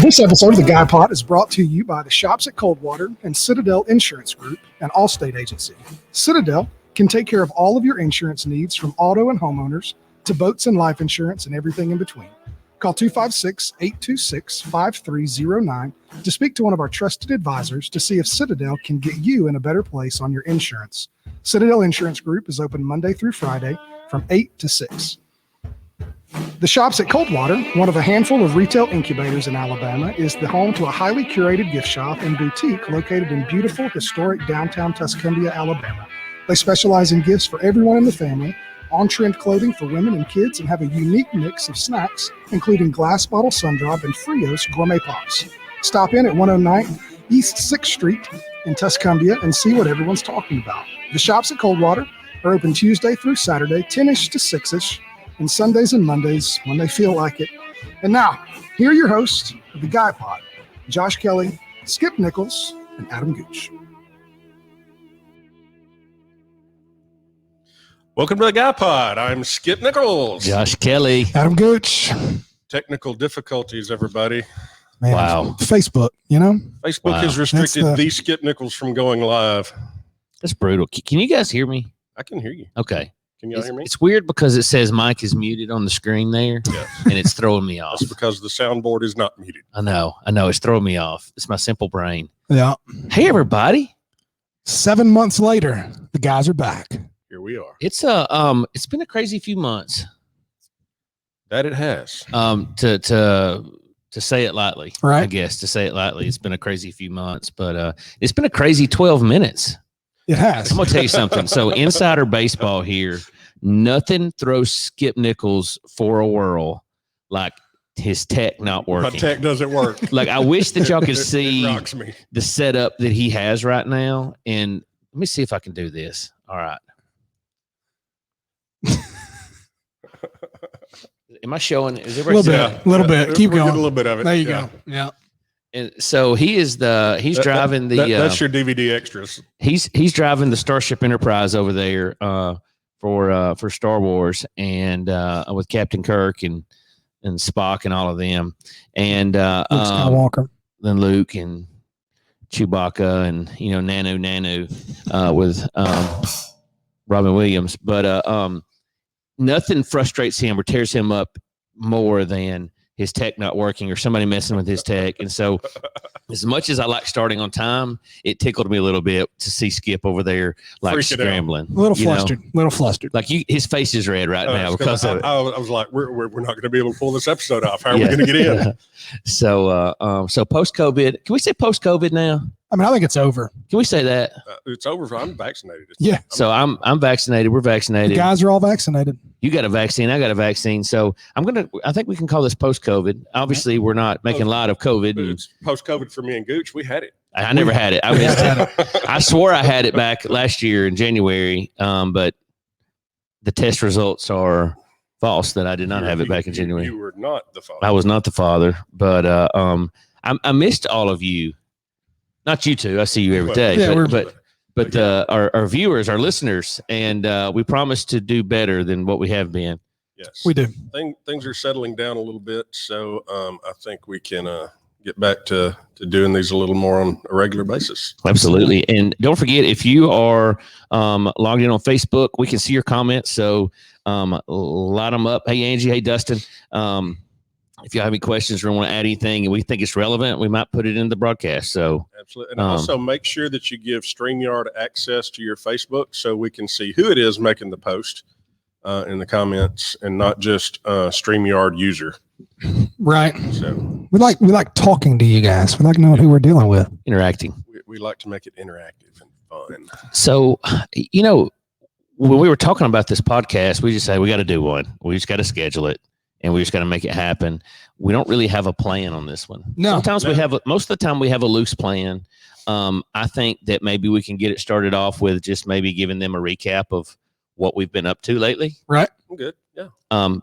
This episode of The Guy Pod is brought to you by the Shops at Coldwater and Citadel Insurance Group, an Allstate agency. Citadel can take care of all of your insurance needs, from auto and homeowners to boats and life insurance and everything in between. Call 256-826-5309 to speak to one of our trusted advisors to see if Citadel can get you in a better place on your insurance. Citadel Insurance Group is open Monday through Friday from 8 to 6. The Shops at Coldwater, one of a handful of retail incubators in Alabama, is the home to a highly curated gift shop and boutique located in beautiful, historic downtown Tuscumbia, Alabama. They specialize in gifts for everyone in the family, on-trend clothing for women and kids, and have a unique mix of snacks, including glass bottle Sundrop and Frios gourmet pops. Stop in at 109 East 6th Street in Tuscumbia and see what everyone's talking about. The Shops at Coldwater are open Tuesday through Saturday, 10-ish to 6-ish, and Sundays and Mondays when they feel like it. And now, here are your hosts of The Guy Pod, Josh Kelly, Skip Nichols, and Adam Gooch. Welcome to The Guy Pod. I'm Skip Nichols. Josh Kelly. Adam Gooch. Technical difficulties, everybody. Man, wow. Facebook, you know? Facebook has restricted the Skip Nichols from going live. That's brutal. Can you guys hear me? I can hear you. Okay. Can you hear me? It's weird because it says mic is muted on the screen there, Yes. and it's throwing me off. That's because the soundboard is not muted. I know. It's throwing me off. It's my simple brain. Yeah. Hey, everybody. 7 months later, the guys are back. Here we are. It's been a crazy few months. That it has. To say it lightly, right? I guess to say it lightly, it's been a crazy few months, but it's been a crazy 12 minutes. It has. I'm gonna tell you something. So insider baseball here. Nothing throws Skip Nichols for a whirl like his tech not working. My tech doesn't work. Like, I wish that y'all could see It rocks me. the setup that he has right now. And let me see if I can do this. All right. Am I showing? Is everybody a little bit. Keep We'll going. get a little bit of it. There you go. Yeah. And so he's driving the. That's your DVD extras. He's driving the Starship Enterprise over there for Star Wars, and with Captain Kirk and Spock and all of them, and Luke Skywalker. Then Luke and Chewbacca and Nanu with Robin Williams, but nothing frustrates him or tears him up more than his tech not working or somebody messing with his tech. And so as much as I like starting on time, it tickled me a little bit to see Skip over there like Freaking scrambling. A little flustered. Like his face is red right now because of it. I was like, we're not going to be able to pull this episode off. How are we going to get in? So post-COVID, can we say post-COVID now? I mean, I think it's over. Can we say that? It's over. I'm vaccinated. Yeah. So I'm vaccinated. We're vaccinated. The guys are all vaccinated. You got a vaccine. I got a vaccine. So I think we can call this post-COVID. Obviously, we're not making light of COVID. It's post-COVID for me and Gooch. We had it. I never had it. I missed it. I swore I had it back last year in January, but the test results are false that I did not have it back in January. You were not the father. I was not the father, but I missed all of you. Not you two. I see you every day. Yeah, but our viewers, our listeners, and we promise to do better than what we have been. Yes, we do. Things are settling down a little bit, so I think we can get back to doing these a little more on a regular basis. Absolutely. And don't forget, if you are logged in on Facebook, we can see your comments. So light them up. Hey, Angie. Hey, Dustin. If you have any questions or want to add anything and we think it's relevant, we might put it in the broadcast. So absolutely. And also make sure that you give StreamYard access to your Facebook so we can see who it is making the post in the comments and not just StreamYard user. Right. So we like talking to you guys. We like knowing who we're dealing with. Interacting. We like to make it interactive and fun. So, when we were talking about this podcast, we just said we got to do one. We just got to schedule it. and we just got to make it happen. We don't really have a plan on this one. No. Sometimes most of the time we have a loose plan. I think that maybe we can get it started off with just maybe giving them a recap of what we've been up to lately. Right. I'm good. Yeah.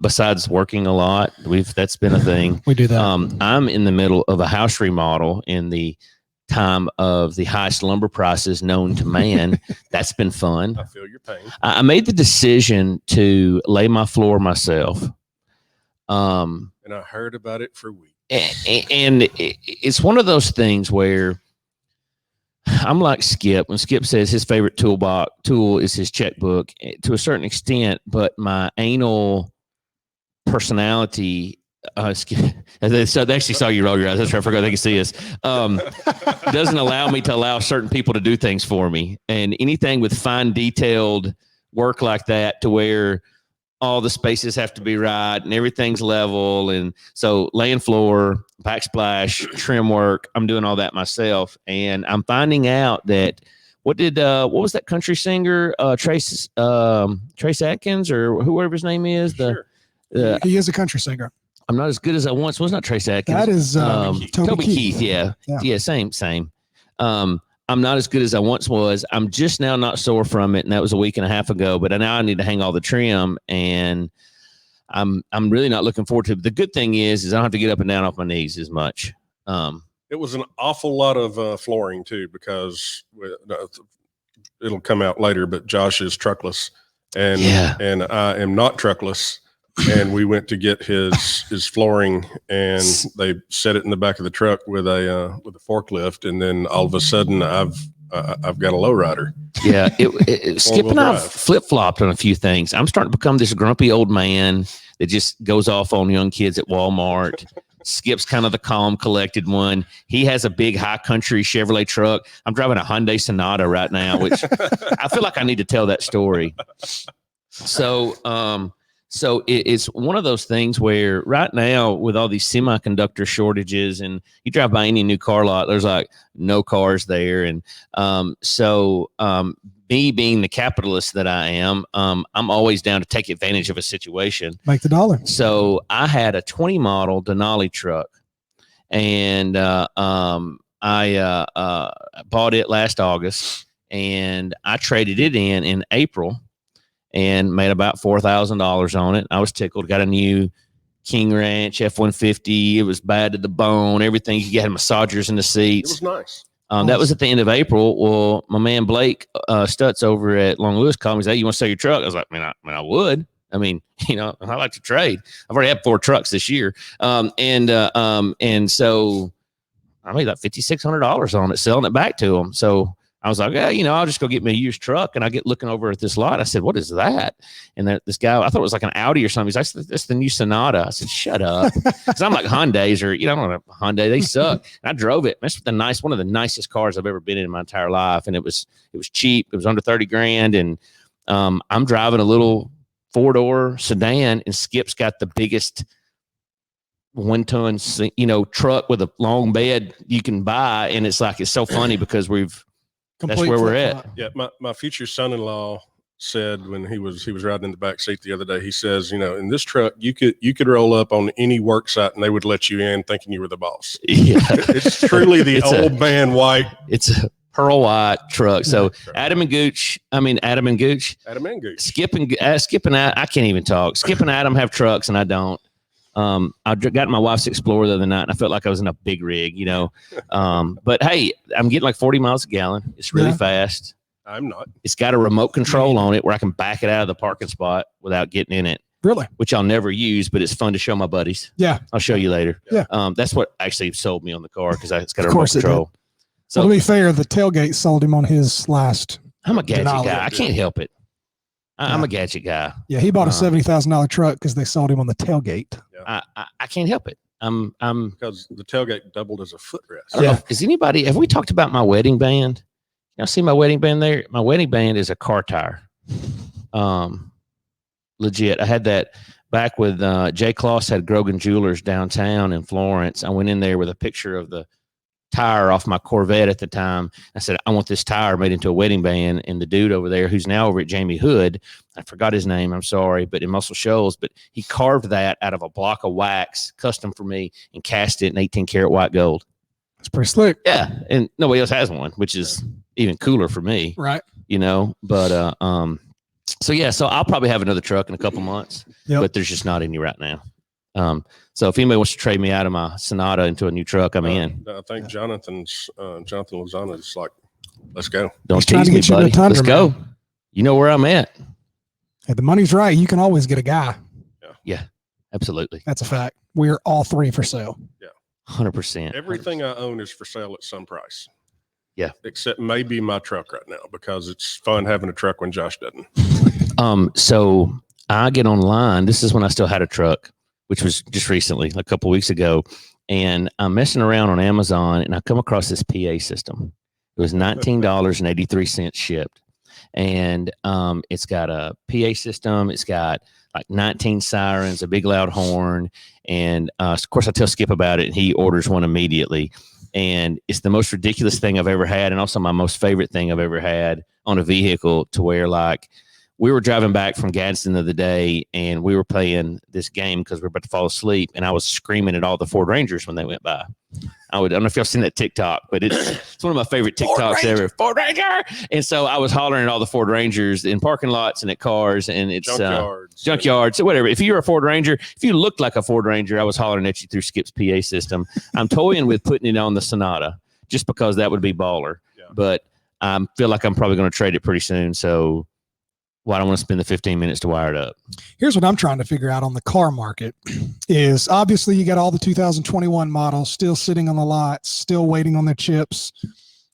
Besides working a lot, that's been a thing. We do that. I'm in the middle of a house remodel in the time of the highest lumber prices known to man. That's been fun. I feel your pain. I made the decision to lay my floor myself. And I heard about it for weeks. And it's one of those things where I'm like Skip. When Skip says his favorite tool is his checkbook, to a certain extent, but my anal personality, so they actually saw you roll your eyes. That's right. I forgot they can see us. Doesn't allow me to allow certain people to do things for me, and anything with fine detailed work like that, to where all the spaces have to be right and everything's level. And so laying floor, backsplash, trim work, I'm doing all that myself. And I'm finding out that what was that country singer, Trace Atkins, or whoever his name is? Sure. He is a country singer. I'm not as good as I once was. Not Trace Atkins. That is Toby Keith. Yeah. Same. I'm not as good as I once was. I'm just now not sore from it, and that was a week and a half ago. But now I need to hang all the trim, and I'm really not looking forward to it. The good thing is I don't have to get up and down off my knees as much. It was an awful lot of flooring too, because it'll come out later. But Josh is truckless, and I am not truckless. And we went to get his flooring, and they set it in the back of the truck with a forklift, and then all of a sudden I've got a lowrider. Yeah, Skip and I flip flopped on a few things. I'm starting to become this grumpy old man that just goes off on young kids at Walmart. Skip's kind of the calm, collected one. He has a big high country Chevrolet truck. I'm driving a Hyundai Sonata right now, which I feel like I need to tell that story. So it's one of those things where right now, with all these semiconductor shortages, and you drive by any new car lot, there's like no cars there. And me being the capitalist that I am, I'm always down to take advantage of a situation. Make the dollar. So I had a 20 model Denali truck, and I bought it last August, and I traded it in April, and made about $4,000 on it. I was tickled. Got a new King Ranch F-150. It was bad to the bone. Everything. You had massagers in the seats. It was nice. That was at the end of April. Well, my man Blake Stutz over at Long Lewis called me and said, "Hey, you want to sell your truck?" I was like, I would. I mean, I like to trade. I've already had 4 trucks this year. And so I made like $5,600 on it, selling it back to him. So I was like, I'll just go get me a used truck. And I get looking over at this lot. I said, "What is that?" And this guy, I thought it was like an Audi or something. He's like, "That's the new Sonata." I said, "Shut up." Because I'm like, Hyundais I don't have a Hyundai. They suck. And I drove it. That's one of the nicest cars I've ever been in my entire life. And it was cheap. It was under 30 grand. And I'm driving a little 4-door sedan, and Skip's got the biggest 1-ton, truck with a long bed you can buy. And it's so funny because that's where we're at. Yeah, my future son-in-law said when he was riding in the back seat the other day, he says, in this truck you could roll up on any work site and they would let you in thinking you were the boss. Yeah, it's truly the old man white. It's a pearl white truck. So Adam and Gooch. Skip and I can't even talk. Skip and Adam have trucks and I don't. I got in my wife's Explorer the other night, and I felt like I was in a big rig, But hey, I'm getting like 40 miles a gallon. It's really fast. I'm not. It's got a remote control on it where I can back it out of the parking spot without getting in it. Really? Which I'll never use, but it's fun to show my buddies. Yeah. I'll show you later. Yeah. That's what actually sold me on the car, because it's got a remote control. So, to be fair, the tailgate sold him on his last. I'm a gadget Denali. guy. I can't help it. I'm a gadget guy. Yeah, he bought a $70,000 truck because they sold him on the tailgate. I can't help it. I'm because the tailgate doubled as a footrest. I don't know. Have we talked about my wedding band? Y'all see my wedding band there? My wedding band is a car tire. Legit. I had that back with Jay Kloss had Grogan Jewelers downtown in Florence. I went in there with a picture of the tire off my Corvette at the time. I said, I want this tire made into a wedding band. And the dude over there, who's now over at Jamie Hood, I forgot his name, I'm sorry, but in Muscle Shoals, but he carved that out of a block of wax, custom for me, and cast it in 18 karat white gold. It's pretty slick. Yeah. And nobody else has one, which is even cooler for me. Right. You know, but, so yeah, so I'll probably have another truck in a couple months, but there's just not any right now. So if anybody wants to trade me out of my Sonata into a new truck, I'm in. I think Jonathan Lozano is like, let's go. Don't tease me, buddy. Let's go. You know where I'm at. If the money's right, you can always get a guy. Yeah, absolutely. That's a fact. We're all three for sale. Yeah. 100%. Everything I own is for sale at some price. Yeah. Except maybe my truck right now, because it's fun having a truck when Josh doesn't. So I get online. This is when I still had a truck, which was just recently, a couple weeks ago. And I'm messing around on Amazon, and I come across this PA system. It was $19.83 shipped. And it's got a PA system. It's got like 19 sirens, a big loud horn. And of course, I tell Skip about it, and he orders one immediately. And it's the most ridiculous thing I've ever had, and also my most favorite thing I've ever had on a vehicle, to where, like, we were driving back from Gadsden the other day, and we were playing this game because we were about to fall asleep, and I was screaming at all the Ford Rangers when they went by. I don't know if y'all seen that TikTok, but it's one of my favorite TikToks ever. Ford Ranger! And so I was hollering at all the Ford Rangers in parking lots and at cars, and it's junkyards, whatever. If you're a Ford Ranger, if you looked like a Ford Ranger, I was hollering at you through Skip's PA system. I'm toying with putting it on the Sonata just because that would be baller. Yeah. But I feel like I'm probably going to trade it pretty soon. So I don't want to spend the 15 minutes to wire it up. Here's what I'm trying to figure out on the car market is, obviously you got all the 2021 models still sitting on the lots, still waiting on their chips,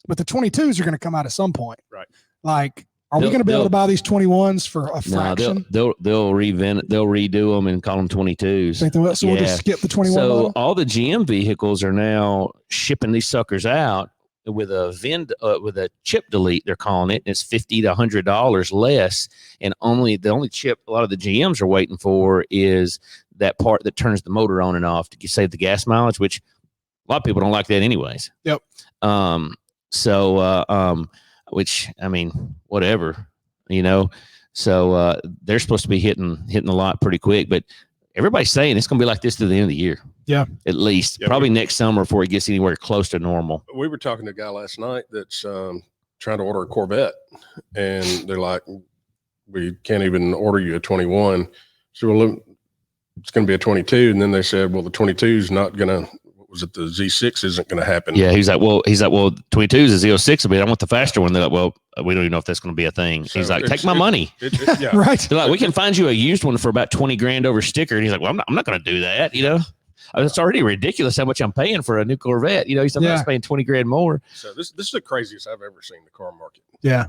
but the 22s are going to come out at some point. Right. Like, are we going to be able to buy these 21s for a fraction? They'll redo them and call them 22s. So we'll just skip the 21 model? All the GM vehicles are now shipping these suckers out with a chip delete, they're calling it. It's $50 to $100 less, and the only chip a lot of the GMs are waiting for is that part that turns the motor on and off to save the gas mileage, which a lot of people don't like that anyways. Yep. Which, I mean, whatever, you know. So they're supposed to be hitting the lot pretty quick, but everybody's saying it's going to be like this to the end of the year. Yeah. At least. Yeah, probably next summer before it gets anywhere close to normal. We were talking to a guy last night that's trying to order a Corvette, and they're like, we can't even order you a 21. So, well, it's going to be a 22. And then they said, well, the 22 is not going to, the Z6 isn't going to happen. Yeah. He's like, well, 22s is Z06, but I want the faster one. They're like, well, we don't even know if that's going to be a thing. So he's like, take my money. Yeah. Right. They're like, we can find you a used one for about 20 grand over sticker. And he's like, well, I'm not going to do that. You know, it's already ridiculous how much I'm paying for a new Corvette. You know, he's not paying 20 grand more. So this is the craziest I've ever seen the car market. Yeah.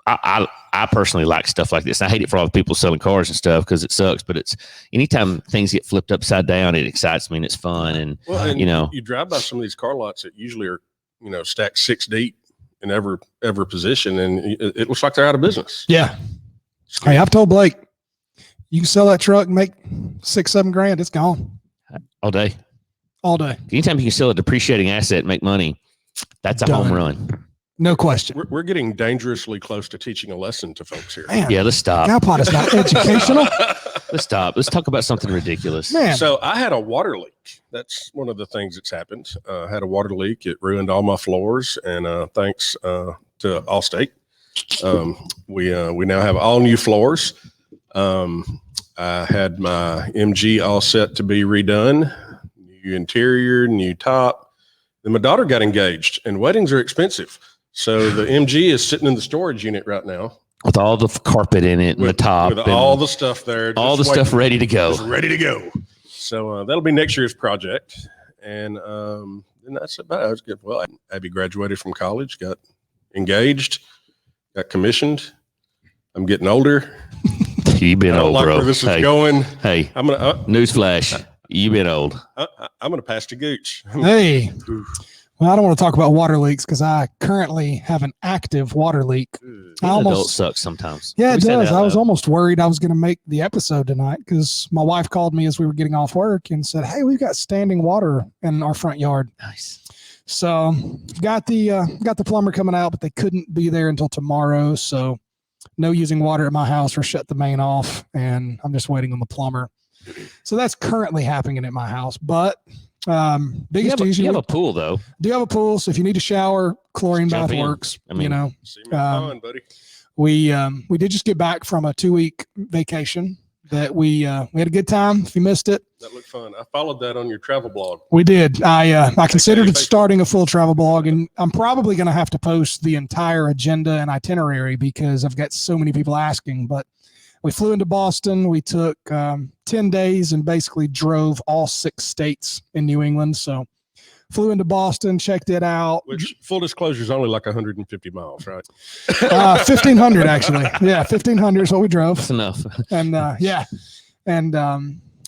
I personally like stuff like this. I hate it for all the people selling cars and stuff because it sucks, but it's anytime things get flipped upside down, it excites me and it's fun. And, you know, you drive by some of these car lots that usually are, you know, stacked 6 deep in every position, and it looks like they're out of business. Yeah. Hey, I've told Blake, you can sell that truck and make $6-7 grand. It's gone all day. Anytime you can sell a depreciating asset and make money, that's a home run. No question. We're getting dangerously close to teaching a lesson to folks here. Man, yeah, let's stop. Cowpot is not educational. Let's stop. Let's talk about something ridiculous. Man. So I had a water leak. That's one of the things that's happened. I had a water leak. It ruined all my floors. And thanks to Allstate, we now have all new floors. I had my MG all set to be redone. New interior, new top. Then my daughter got engaged, and weddings are expensive. So the MG is sitting in the storage unit right now with all the carpet in it and the top, with all the stuff there, all the stuff ready to go. Ready to go. So that'll be next year's project, and that's about it. I was good. Well, Abby graduated from college, got engaged, got commissioned. I'm getting older. You've been old, like bro. Where this is going. Hey, I'm gonna newsflash. You've been old. I'm gonna pass to Gooch. Hey. Well, I don't want to talk about water leaks because I currently have an active water leak. Adult sucks sometimes. Yeah, it does. I was almost worried I was going to make the episode tonight because my wife called me as we were getting off work and said, hey, we've got standing water in our front yard. Nice. So got the plumber coming out, but they couldn't be there until tomorrow. So no using water at my house or shut the main off. And I'm just waiting on the plumber. So that's currently happening at my house. But biggest issue. You have a pool though. Do have a pool. So if you need a shower, chlorine bath in. works. I mean, See me fine, buddy. We did just get back from a 2-week vacation that we had a good time. If you missed it, that looked fun. I followed that on your travel blog. We did. I considered starting a full travel blog, and I'm probably going to have to post the entire agenda and itinerary because I've got so many people asking. But we flew into Boston. We took 10 days and basically drove all 6 states in New England. So flew into Boston, checked it out. Which, full disclosure, is only like 150 miles, right? 1,500 actually. Yeah, 1,500 is what we drove. That's enough. And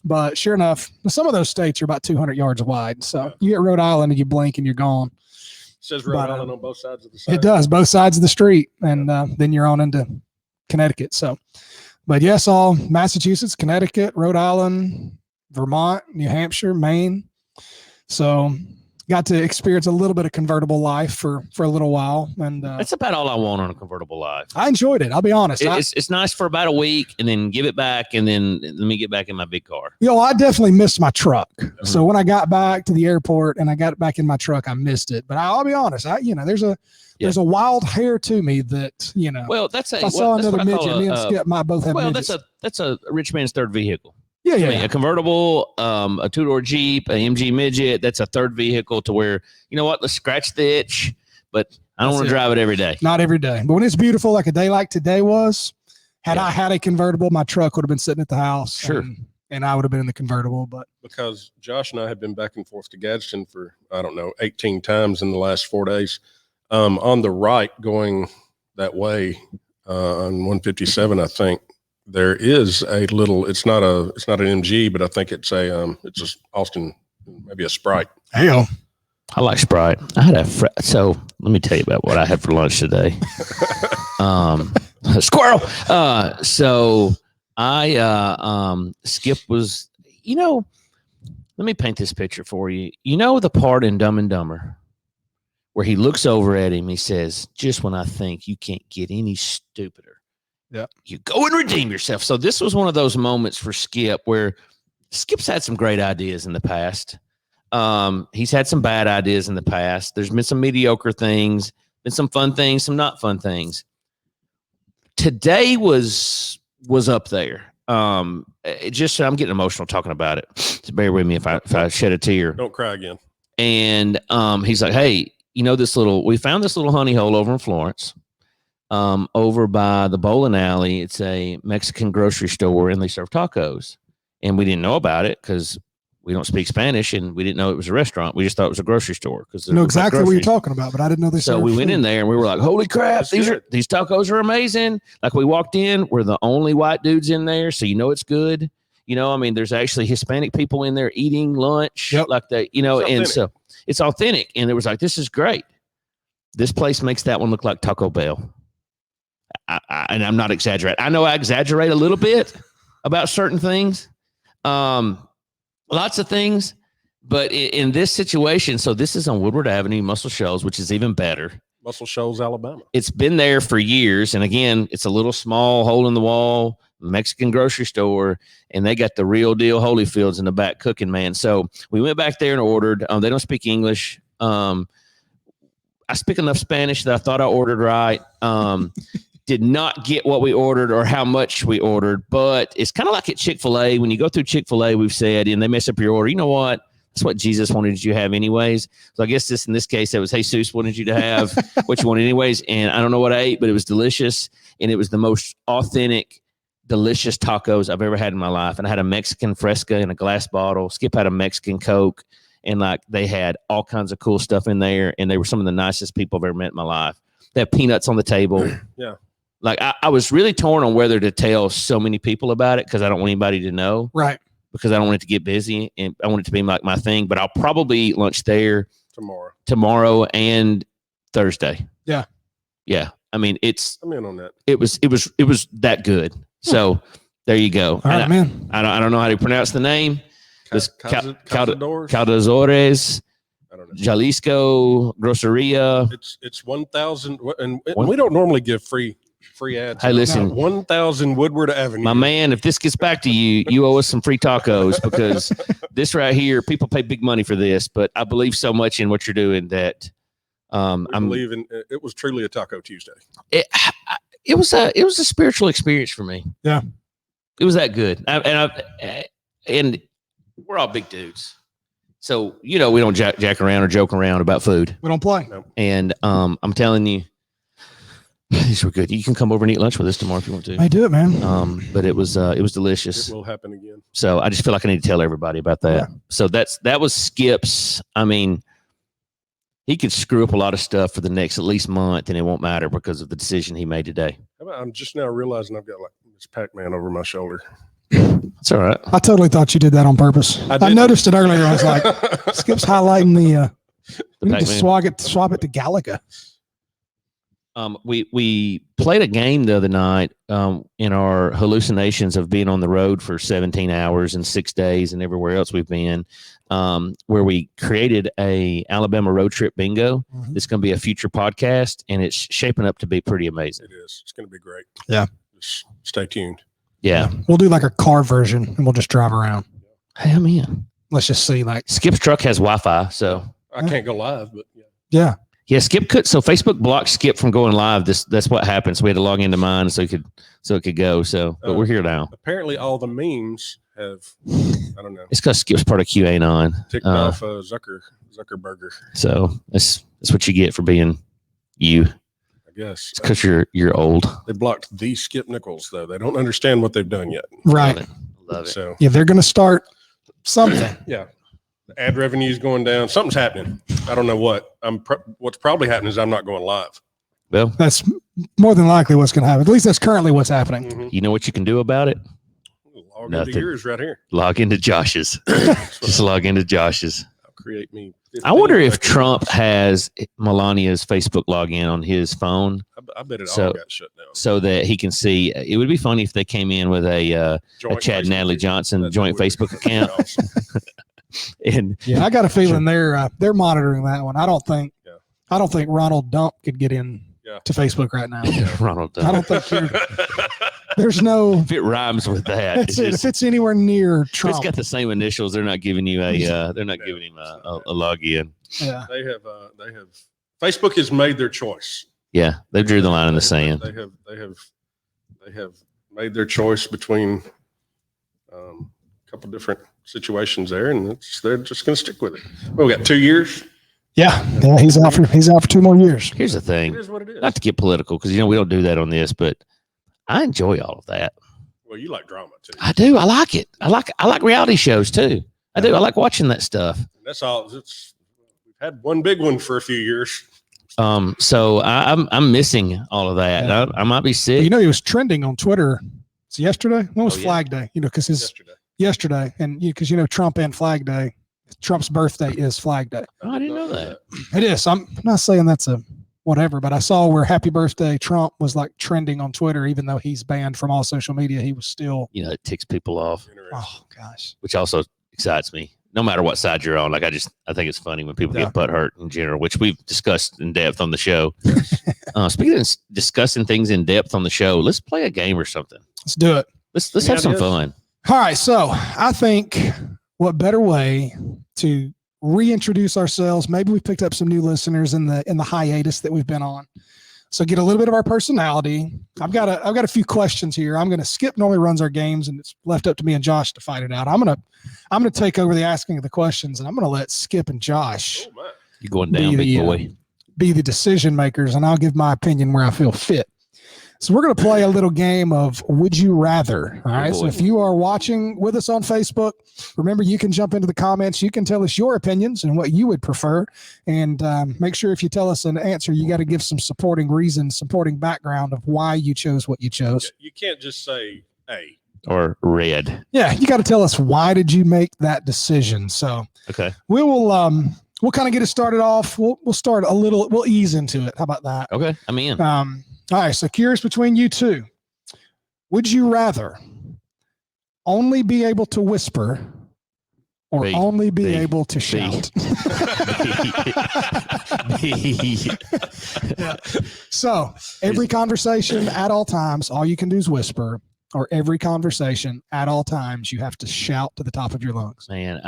but sure enough, some of those states are about 200 yards wide. So you get Rhode Island and you blink and you're gone. It says Rhode Island on both sides of the side. It does, both sides of the street. And then you're on into Connecticut. So, but yes, all Massachusetts, Connecticut, Rhode Island, Vermont, New Hampshire, Maine. So got to experience a little bit of convertible life for a little while. And that's about all I want on a convertible life. I enjoyed it. I'll be honest. It's nice for about a week and then give it back. And then let me get back in my big car. I definitely missed my truck. Mm-hmm. So when I got back to the airport and I got back in my truck, I missed it, but I'll be honest. There's a wild hair to me that, well, that's I saw another midget. Me and Skip might both have midgets. That's a rich man's third vehicle. Yeah. A convertible, a 2-door Jeep, a MG midget. That's a third vehicle to where, you know what? Let's scratch the itch, but I don't want to drive it every day. Not every day. But when it's beautiful, like a day like today was, I had a convertible, my truck would have been sitting at the house. Sure. And I would have been in the convertible. But because Josh and I have been back and forth to Gadsden for, 18 times in the last 4 days. On the right going that way on 157, I think, there is a little, it's not an MG, but I think it's it's Austin, maybe a Sprite. Hell, I like Sprite. I had so let me tell you about what I had for lunch today. Squirrel. So I Skip was, let me paint this picture for you. The part in Dumb and Dumber where he looks over at him, he says, "Just when I think you can't get any stupider. Yeah, you go and redeem yourself." So this was one of those moments for Skip where Skip's had some great ideas in the past. He's had some bad ideas in the past. There's been some mediocre things, been some fun things, some not fun things. Today was up there. I'm getting emotional talking about it. So bear with me if I shed a tear. Don't cry again. And he's like, "Hey, we found this little honey hole over in Florence. Over by the bowling alley. It's a Mexican grocery store and they serve tacos. And we didn't know about it because we don't speak Spanish and we didn't know it was a restaurant. We just thought it was a grocery store. I know exactly what you're talking about, but I didn't know this. So we went in there and we were like, holy crap, these tacos are amazing. Like we walked in, we're the only white dudes in there. So it's good. There's actually Hispanic people in there eating lunch like that, and so it's authentic. And it was like, this is great. This place makes that one look like Taco Bell. And I'm not exaggerating. I know I exaggerate a little bit about certain things, lots of things, but in this situation, so this is on Woodward Avenue, Muscle Shoals, which is even better. Muscle Shoals, Alabama. It's been there for years. And again, it's a little small hole in the wall, Mexican grocery store, and they got the real deal Holyfields in the back cooking, man. So we went back there and ordered. They don't speak English. I speak enough Spanish that I thought I ordered right. Did not get what we ordered or how much we ordered, but it's kind of like at Chick-fil-A. When you go through Chick-fil-A, we've said, and they mess up your order, you know what? That's what Jesus wanted you to have anyways. So I guess in this case, it was Jesus wanted you to have what you wanted anyways. And I don't know what I ate, but it was delicious. And it was the most authentic, delicious tacos I've ever had in my life. And I had a Mexican Fresca in a glass bottle. Skip had a Mexican Coke. And like they had all kinds of cool stuff in there. And they were some of the nicest people I've ever met in my life. They have peanuts on the table. Yeah. Like I was really torn on whether to tell so many people about it because I don't want anybody to know. Right. Because I don't want it to get busy and I want it to be like my thing. But I'll probably eat lunch there tomorrow and Thursday. Yeah. Yeah. I mean, I'm in on that. It was that good. So there you go. All right, man. I don't know how to pronounce the name. This Caldadores. Caldadores. I don't know. Jalisco Groceria. It's 1,000, and we don't normally give free ads. Hey, listen, 1,000 Woodward Avenue. my man, if this gets back to you, you owe us some free tacos because this right here, people pay big money for this. But I believe so much in what you're doing that I believe in it. Was truly a Taco Tuesday. It was a spiritual experience for me. Yeah, it was that good. And we're all big dudes. So, we don't jack around or joke around about food. we don't play. No. And I'm telling you, these were good. You can come over and eat lunch with us tomorrow if you want to. I do it, man. But it was delicious. It will happen again. So I just feel like I need to tell everybody about that. Yeah. So that was Skip's. I mean, he could screw up a lot of stuff for the next at least month, and it won't matter because of the decision he made today. I'm just now realizing I've got like this Pac-Man over my shoulder. It's all right. I totally thought you did that on purpose. I noticed it earlier. I was like, Skip's highlighting the we need to swap it to Galaga. We played a game the other night in our hallucinations of being on the road for 17 hours and 6 days and everywhere else we've been, where we created a Alabama road trip bingo. Mm-hmm. It's going to be a future podcast, and it's shaping up to be pretty amazing. It is. It's going to be great. Yeah. Just stay tuned. Yeah. We'll do like a car version, and we'll just drive around. Hey, I'm in. Let's just see. Like Skip's truck has Wi-Fi, so I can't go live, but yeah. Yeah. Yeah, Skip could. So Facebook blocked Skip from going live. That's what happened. So we had to log into mine so it could go. So, but we're here now. Apparently, all the memes have. I don't know. It's because Skip's part of QAnon. Ticked off Zuckerberger. So that's what you get for being you. I guess it's because you're old. They blocked the Skip Nichols though. They don't understand what they've done yet. Right. Love it. So yeah, they're going to start something. Yeah. Ad revenue is going down. Something's happening. I don't know what. What's probably happening is I'm not going live. Well, that's more than likely what's going to happen. At least that's currently what's happening. Mm-hmm. You know what you can do about it? Log into yours right here. Log into Josh's. Just log into Josh's. I'll create me. I wonder if Trump has Melania's Facebook login on his phone. I bet it all got shut down. So that he can see. It would be funny if they came in with a Chad Natalie Johnson joint Facebook account. And yeah, I got a feeling they're monitoring that one. I don't think Ronald Dump could get in to Facebook right now. Ronald Dump. I don't think there's no. If it rhymes with that, if it's anywhere near Trump, it's got the same initials. They're not giving you they're not giving him a login. Yeah, they have. Facebook has made their choice. Yeah, they drew the line in the sand. They have made their choice between a couple different situations there, and they're just going to stick with it. Well, we got 2 years. Yeah, he's out for 2 more years. Here's the thing. It is what it is. Not to get political, because we don't do that on this, but I enjoy all of that. Well, you like drama too. I do. I like it. I like reality shows too. I do. I like watching that stuff. That's all. We've had one big one for a few years. So I'm missing all of that. Yeah. I might be sick. He was trending on Twitter. It's yesterday. When was Flag Day? Because yesterday, and because Trump and Flag Day. Trump's birthday is Flag Day. Oh, I didn't know that. It is. I'm not saying that's a whatever, but I saw where Happy Birthday Trump was like trending on Twitter, even though he's banned from all social media. He was still. It ticks people off. Oh gosh. Which also excites me. No matter what side you're on, I think it's funny when people get butt hurt in general, which we've discussed in depth on the show. Speaking of discussing things in depth on the show, let's play a game or something. Let's do it. Let's have some fun. All right. So I think what better way to reintroduce ourselves? Maybe we picked up some new listeners in the hiatus that we've been on. So get a little bit of our personality. I've got a few questions here. I'm gonna Skip normally runs our games, and it's left up to me and Josh to fight it out. I'm gonna take over the asking of the questions, and I'm gonna let Skip and Josh. You're going down, big boy. Be the decision makers, and I'll give my opinion where I feel fit. So we're going to play a little game of Would You Rather. All right. So if you are watching with us on Facebook, remember you can jump into the comments. You can tell us your opinions and what you would prefer. And make sure if you tell us an answer, you got to give some supporting reasons, supporting background of why you chose what you chose. You can't just say A. Or red. Yeah. You got to tell us why did you make that decision. So okay. We'll kind of get it started off. We'll start we'll ease into it. How about that? Okay. I'm in. All right, so curious between you two. Would you rather only be able to whisper or B. only be B. able to B. shout. B. Yeah. So every conversation at all times, all you can do is whisper, or every conversation at all times, you have to shout to the top of your lungs. Man,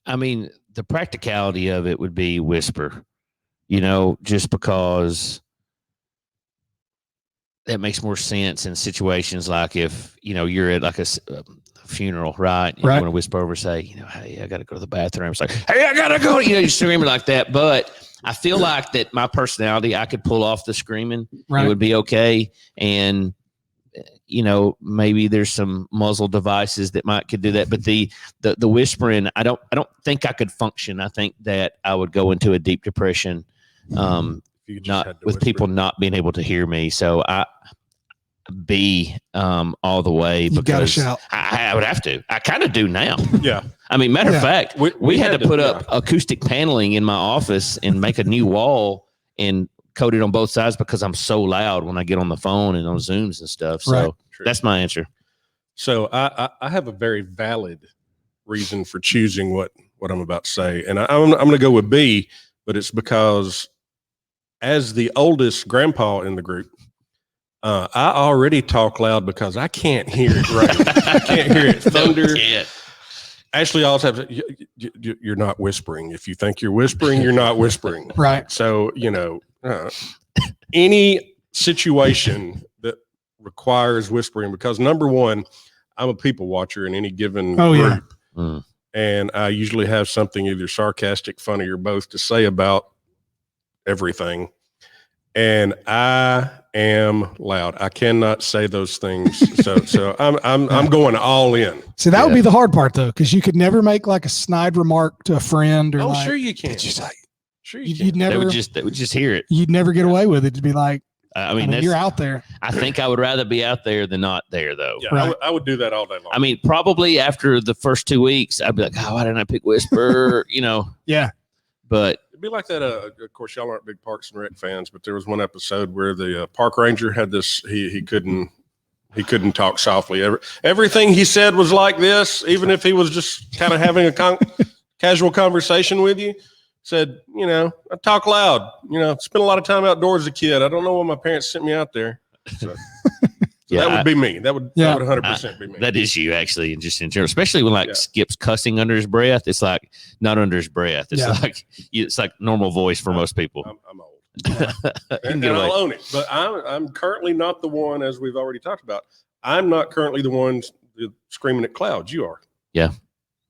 I mean, the practicality of it would be whisper, just because that makes more sense in situations like if, you're at like a funeral, right? You want to whisper over, say, hey, I got to go to the bathroom. It's like, hey, I got to go. You're screaming like that. But I feel like that my personality, I could pull off the screaming. Right. It would be okay. And, maybe there's some muzzle devices that could do that. But the whispering, I don't think I could function. I think that I would go into a deep depression, with people not being able to hear me. So B all the way, because gotta shout. I would have to. I kind of do now. Yeah. I mean, matter of fact, we had to put up acoustic paneling in my office and make a new wall and coat it on both sides because I'm so loud when I get on the phone and on Zooms and stuff. So that's my answer. So I have a very valid reason for choosing what I'm about to say. And I'm going to go with B, but it's because as the oldest grandpa in the group, I already talk loud because I can't hear it right. I can't hear it thunder. Ashley always have you're not whispering. If you think you're whispering, you're not whispering. Right. So, any situation that requires whispering, because number one, I'm a people watcher in any given group. Yeah. And I usually have something either sarcastic, funny, or both to say about everything. And I am loud. I cannot say those things. So I'm going all in. See, that would be the hard part though, because you could never make like a snide remark to a friend or sure you can. Sure you'd never. They would just hear it. You'd never get away with it. To be like, I mean, you're out there. I think I would rather be out there than not there, though. Yeah, I would do that all day long. I mean, probably after the first 2 weeks, I'd be like, "Oh, why didn't I pick whisper?" Yeah. But it'd be like that. Of course, y'all aren't big Parks and Rec fans, but there was one episode where the park ranger had this. He couldn't talk softly. Everything he said was like this, even if he was just kind of having a casual conversation with you. Said, I talk loud, spent a lot of time outdoors as a kid. I don't know why my parents sent me out there. So that would be me. That would 100% be me. That is you, actually, and just in general, especially when Skip's cussing under his breath. It's like not under his breath. It's like normal voice for most people. I'm old. and I'll own it. But I'm currently not the one, as we've already talked about. I'm not currently the one screaming at clouds. You are. Yeah.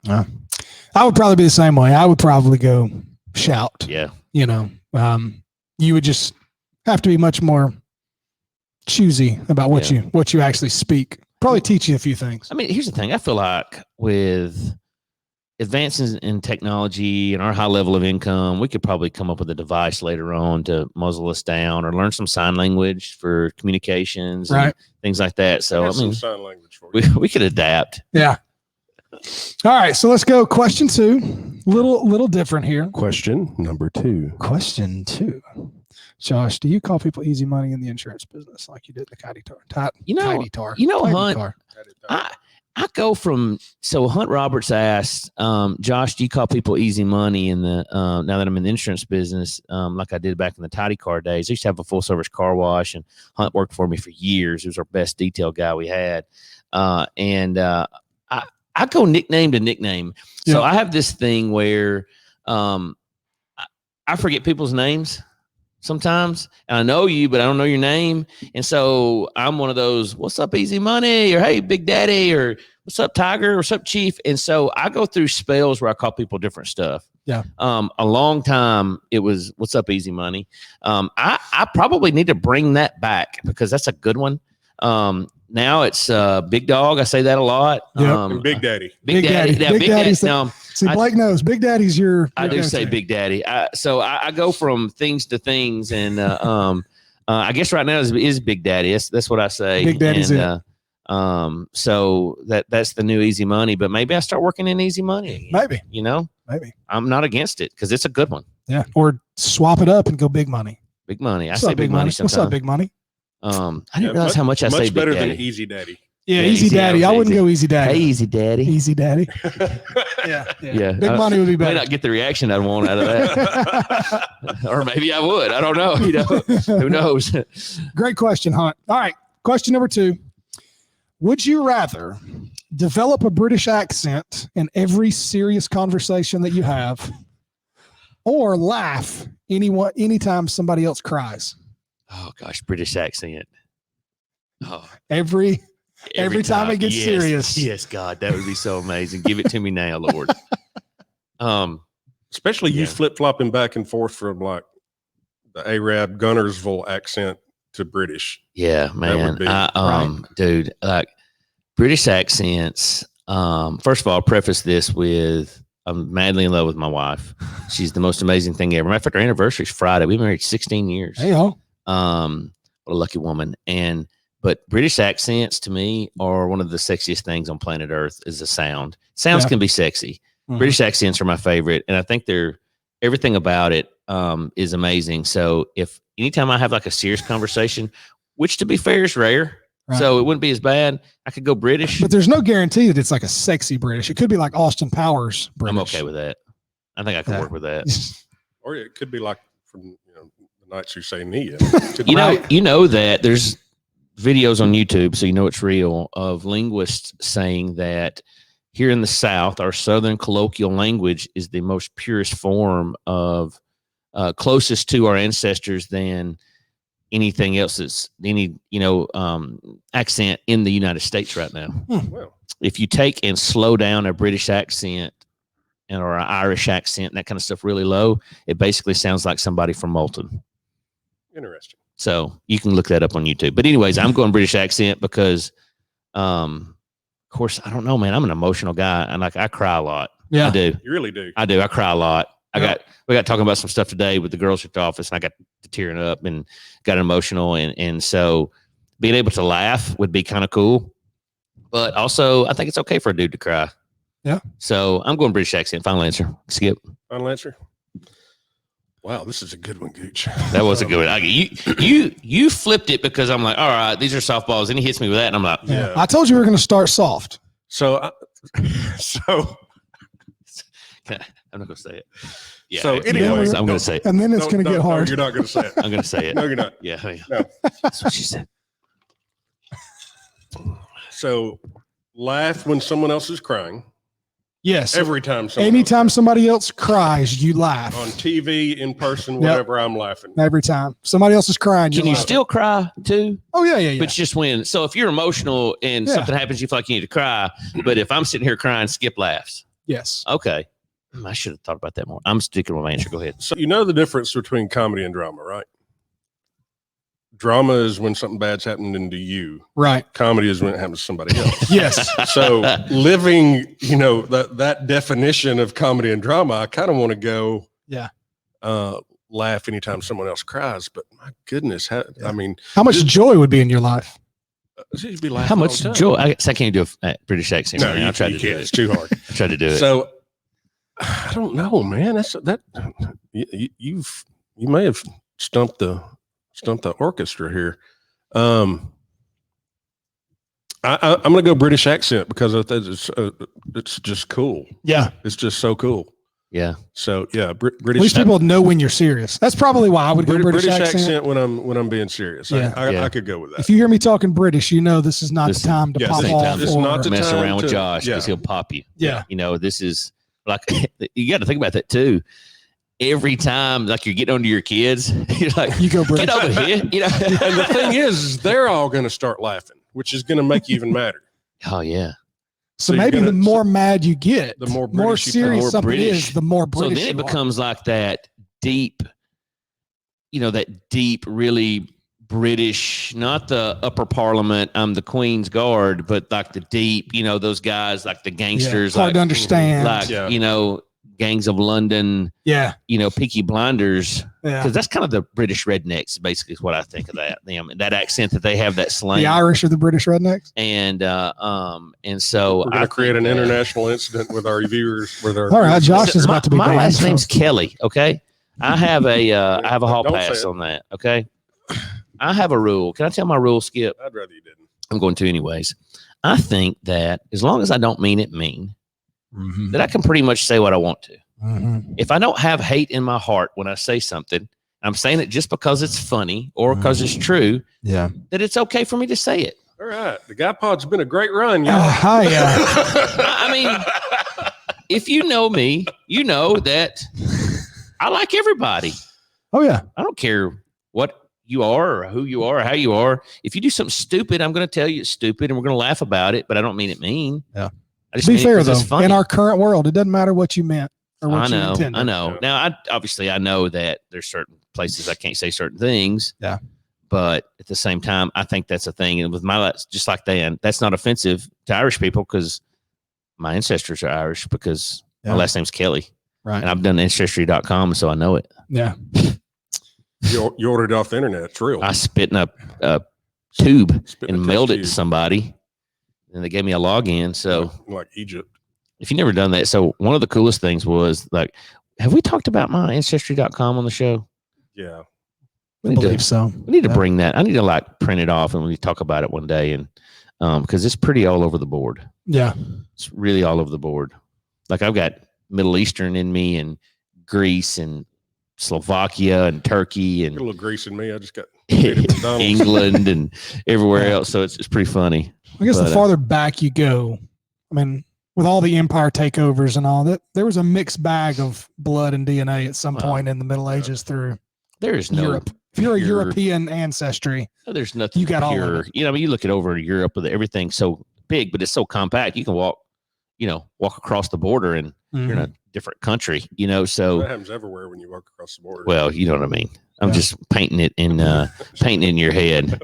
I would probably be the same way. I would probably go shout. Yeah. You would just have to be much more choosy about what you actually speak. Probably teach you a few things. I mean, here's the thing. I feel like with advances in technology and our high level of income, we could probably come up with a device later on to muzzle us down or learn some sign language for communications and things like that. So I mean, sign language for you. we could adapt. Yeah. All right, so let's go. Question 2, little different here. Question number 2. Question 2. Josh, do you call people easy money in the insurance business like you did the Kitey Tar? Hunt, I go from, so Hunt Roberts asked, Josh, do you call people easy money in the, now that I'm in the insurance business, like I did back in the Tidy Car days? I used to have a full service car wash, and Hunt worked for me for years. He was our best detail guy we had. I go nickname to nickname. So I have this thing where I forget people's names sometimes. And I know you, but I don't know your name. And so I'm one of those, what's up, easy money? Or hey, Big Daddy? Or what's up, Tiger? Or what's up, Chief? And so I go through spells where I call people different stuff. Yeah. A long time it was, what's up, easy money? I probably need to bring that back because that's a good one. Now it's Big Dog. I say that a lot. And Big Daddy. Big Daddy. Yeah, Big Daddy. Now, see, Blake knows Big Daddy's your. I do say Big Daddy. So I go from things to things, and I guess right now is Big Daddy. That's what I say. Big Daddy's it. So that's the new easy money. But maybe I start working in easy money. Maybe. Maybe. I'm not against it because it's a good one. Yeah. Or swap it up and go big money. Big money. I say big money sometimes. What's up, big money? I didn't realize how much I say Big better Daddy. than Easy Daddy. Yeah, Easy Daddy. I wouldn't go Easy Daddy. Hey, Easy Daddy. Easy Daddy. Yeah. Big Money would be better. May not get the reaction I'd want out of that. Or maybe I would. I don't know. Who knows? Great question, Hunt. All right. Question number 2. Would you rather develop a British accent in every serious conversation that you have, or laugh anytime somebody else cries? Oh gosh, British accent. Oh, every time it gets serious. Yes, God, that would be so amazing. Give it to me now, Lord. Especially you flip-flopping back and forth from like the Arab Gunnersville accent to British. Yeah, man. Dude, like British accents. First of all, I'll preface this with I'm madly in love with my wife. She's the most amazing thing ever. Matter of fact, our anniversary is Friday. We've been married 16 years. Hey, yo. What a lucky woman. But British accents to me are one of the sexiest things on planet Earth is the sound. Sounds can be sexy. Mm-hmm. British accents are my favorite. And I think everything about it is amazing. So if anytime I have like a serious conversation, which to be fair is rare, so it wouldn't be as bad, I could go British. But there's no guarantee that it's like a sexy British. It could be like Austin Powers British. I'm okay with that. I think I can work with that. Or it could be like from the nights you say Nia. You know that there's videos on YouTube, so you know it's real, of linguists saying that here in the South, our Southern colloquial language is the most purest form of closest to our ancestors than anything else that's any accent in the United States right now. Well, if you take and slow down a British accent or an Irish accent and that kind of stuff really low, it basically sounds like somebody from Moulton. Interesting. So you can look that up on YouTube. But anyways, I'm going British accent because, of course, I don't know, man. I'm an emotional guy, and I cry a lot. Yeah, I do. You really do. I do. I cry a lot. We got talking about some stuff today with the girls at the office, and I got to tearing up and got emotional, and so being able to laugh would be kind of cool. But also, I think it's okay for a dude to cry. Yeah. So I'm going British accent. Final answer. Skip. Final answer. Wow, this is a good one, Gooch. That was a good one. You flipped it because I'm like, all right, these are softballs, and he hits me with that, and I'm like, yeah. I told you we were going to start soft. So I'm not going to say it. Yeah. So anyways, I'm going to say it, and then it's going to get hard. No, you're not going to say it. I'm going to say it. No, you're not. Yeah. No. That's what she said. So laugh when someone else is crying. Yes. Every time. Anytime somebody else cries, you laugh. On TV, in person, whatever, I'm laughing. Every time. Somebody else is crying. Can you still cry too? Oh, yeah. But just when. So if you're emotional and something happens, you feel like you need to cry. But if I'm sitting here crying, Skip laughs. Yes. Okay. I should have thought about that more. I'm sticking with my answer. Go ahead. So you know the difference between comedy and drama, right? Drama is when something bad's happening to you. Right. Comedy is when it happens to somebody else. Yes. So living, that definition of comedy and drama, I kind of want to go laugh anytime someone else cries. But my goodness, how much joy would be in your life? Be how much joy? I can't do a British accent. No, I'll try to do it. It's too hard. I tried to do it. So I don't know, man. You may have stumped the orchestra here. I'm going to go British accent because it's just cool. Yeah. It's just so cool. Yeah. So yeah, British. At least people know when you're serious. That's probably why I would go British accent when I'm being serious. Yeah. I could go with that. If you hear me talking British, this is not the time to pop off. This is not the mess around with Josh because he'll pop you. Yeah. This is like you got to think about that too. Every time, like you're getting onto your kids, you're like, you go British. Get over here. And the thing is they're all going to start laughing, which is going to make you even madder. Oh yeah. So maybe the more mad you get, the more serious something is, the more British. So then it becomes like that deep, really British, not the upper parliament, I'm the Queen's Guard, but like the deep, those guys like the gangsters. Hard to understand. Gangs of London. Yeah. Peaky Blinders. Yeah. Because that's kind of the British rednecks, basically, is what I think of that. That accent that they have, that slang. The Irish are the British rednecks. And so we're going to create an international incident with our viewers. All right, Josh is about to be. My last name's Kelly. Okay, I have a hall pass on that. Okay, I have a rule. Can I tell my rule, Skip? I'd rather you didn't. I'm going to anyways. I think that as long as I don't mean it mean, that I can pretty much say what I want to. If I don't have hate in my heart when I say something, I'm saying it just because it's funny or because it's true. Yeah. That it's okay for me to say it. All right. The Guy Pod's been a great run, y'all. I mean, if you know me, you know that I like everybody. Oh, yeah. I don't care what you are or who you are or how you are. If you do something stupid, I'm going to tell you it's stupid and we're going to laugh about it, but I don't mean it mean. Yeah. I just Be mean fair, it 'cause it's though. funny. In our current world, it doesn't matter what you meant or what you intended. I know. Yeah. Now, I know that there's certain places I can't say certain things. Yeah. But at the same time, I think that's a thing. And with my, just like Dan, that's not offensive to Irish people because my ancestors are Irish because my last name's Kelly. Right. And I've done ancestry.com, so I know it. Yeah. You ordered it off the internet. It's real. I spit in a tube Spit in and a mailed test it to tube. somebody. And they gave me a login. So like Egypt. if you've never done that, so one of the coolest things was like, have we talked about my ancestry.com on the show? Yeah. I believe so. We need to bring that. I need to like print it off and we talk about it one day. And because it's pretty all over the board. Yeah. It's really all over the board. Like I've got Middle Eastern in me and Greece and Slovakia and Turkey Get a and little grease in me. I just got McDonald's. England and everywhere else. So it's pretty funny. I guess But, the farther back you go, I mean, with all the empire takeovers and all that, there was a mixed bag of blood and DNA at some point in the Middle Ages through There is no Europe. If you're a pure- European ancestry, there's nothing You got all of pure. it. You know, I mean, you look at over in Europe with everything's so big, but it's so compact. You can walk across the border and you're in a different country, so That happens everywhere when you walk across the border. well, you know what I mean. I'm just painting it in your head.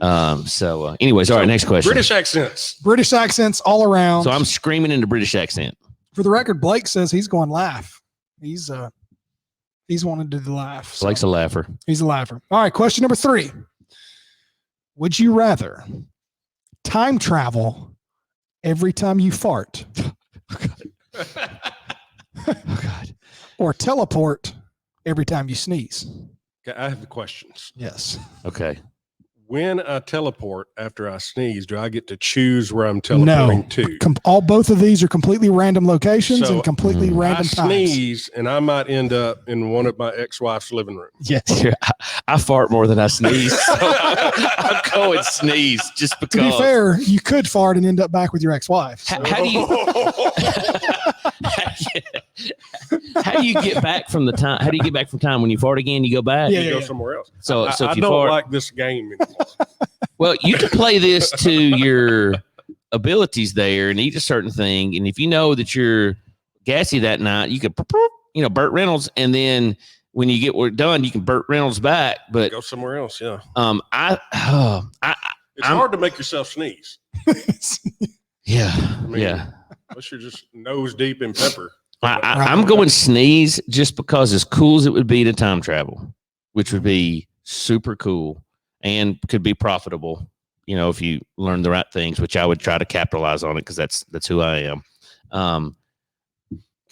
Anyways, all right, next question. British accents. British accents all around. So I'm screaming in the British accent. For the record, Blake says he's going laugh. He's wanted to laugh. So Blake's a laugher. he's a laugher. All right, question number 3. Would you rather time travel every time you fart? Oh God. Or teleport every time you sneeze? Okay, I have the questions. Yes. Okay. When I teleport after I sneeze, do I get to choose where I'm teleporting to? Both of these are completely random locations So, and completely I I random times. sneeze and I might end up in one of my ex-wife's living room. Yes. I fart more than I sneeze. So I'm going sneeze just because. To be fair, you could fart and end up back with your ex-wife. So. How do you how do you get back from the time? How do you get back from time when you fart again? You go back. Yeah, You go somewhere else. So I if you don't fart, like this game anymore. well, you can play this to your abilities there and eat a certain thing, and if you know that you're gassy that night, you could Burt Reynolds, and then when you get work done, you can Burt Reynolds back. But Go somewhere else. Yeah. It's hard to make yourself sneeze. Yeah, I mean, yeah. Unless you're just nose deep in pepper. I'm going sneeze just because as cool as it would be to time travel, which would be super cool and could be profitable, if you learn the right things, which I would try to capitalize on it because that's who I am.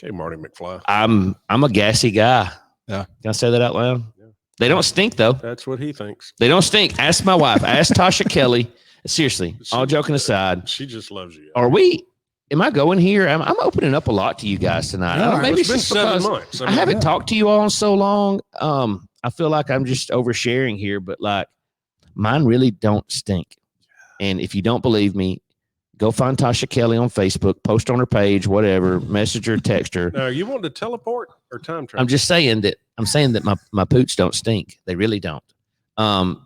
Okay, Marty McFly. I'm a gassy guy. Yeah. Can I say that out loud? Yeah. They don't stink though. That's what he thinks. They don't stink. Ask my wife. Ask Tasha Kelly. Seriously, all joking aside, She just loves you. Am I going here? I'm opening up a lot to you guys tonight. Yeah, Maybe It's been just 7 because months. I haven't talked to you all in so long. I feel like I'm just oversharing here, but like mine really don't stink. And if you don't believe me, go find Tasha Kelly on Facebook, post on her page, whatever, message her, text her. Now, you want to teleport or time travel? I'm just saying that my poots don't stink. They really don't.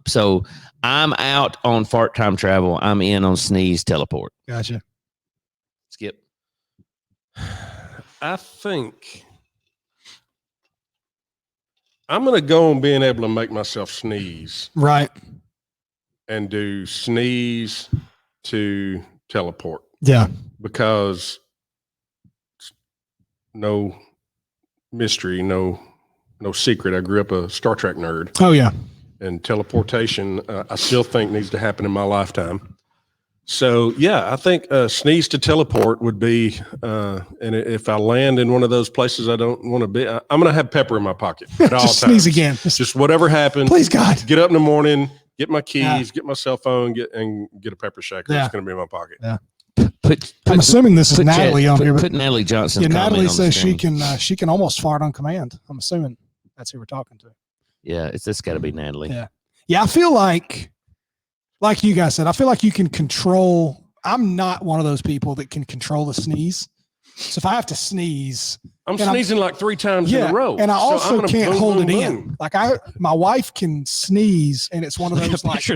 So I'm out on fart time travel. I'm in on sneeze teleport. Gotcha. Skip. I think I'm going to go on being able to make myself sneeze Right. and do sneeze to teleport Yeah. because no mystery, no secret. I grew up a Star Trek nerd, Oh, yeah. and teleportation, I still think needs to happen in my lifetime. So yeah, I think sneeze to teleport would be, and if I land in one of those places I don't want to be, I'm going to have pepper in my pocket at all Just times. sneeze again. Just whatever happens. Please, God. Get up in the morning, get my keys, get my cell phone, get a pepper shaker. Yeah. It's going to be in my pocket. Yeah. I'm assuming this is Natalie on here. Put Natalie Johnson. Yeah, Natalie says she can almost fart on command. I'm assuming that's who we're talking to. Yeah, it's got to be Natalie. Yeah. I feel like you guys said, I feel like you can control. I'm not one of those people that can control the sneeze. So if I have to sneeze, I'm sneezing like 3 times in a row. And I also can't hold it in. boom. Like my wife can sneeze, and it's one of those like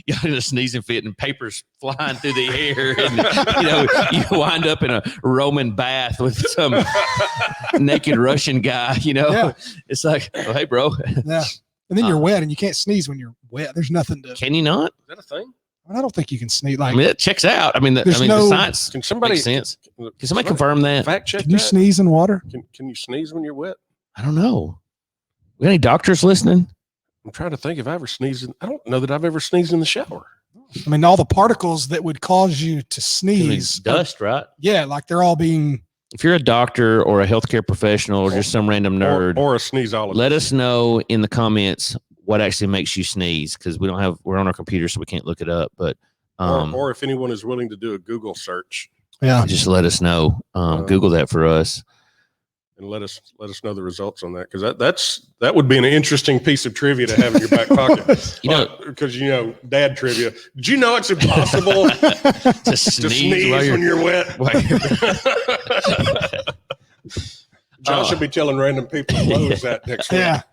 you're in a sneezing fit and papers flying through the air, and you wind up in a Roman bath with some naked Russian guy. It's like, oh, hey, bro. Yeah, and then you're wet, and you can't sneeze when you're wet. There's nothing to. Can you not? Is that a thing? I don't think you can sneeze. Like, it checks out. The science. Can somebody makes sense? Can somebody confirm that? Fact check. Can you sneeze in water? Can you sneeze when you're wet? I don't know. We got any doctors listening? I'm trying to think if I ever sneezed. I don't know that I've ever sneezed in the shower. All the particles that would cause you to sneeze. Dust, right? Yeah, like they're all being. If you're a doctor or a healthcare professional or just some random nerd or a sneezeologist, let us know in the comments what actually makes you sneeze, because we're on our computer, so we can't look it up. But or if anyone is willing to do a Google search, just let us know. Google that for us, and let us know the results on that, because that would be an interesting piece of trivia to have in your back pocket. Because dad trivia. Did you know it's impossible to sneeze when you're wet? Josh will be telling random people that next week. Yeah.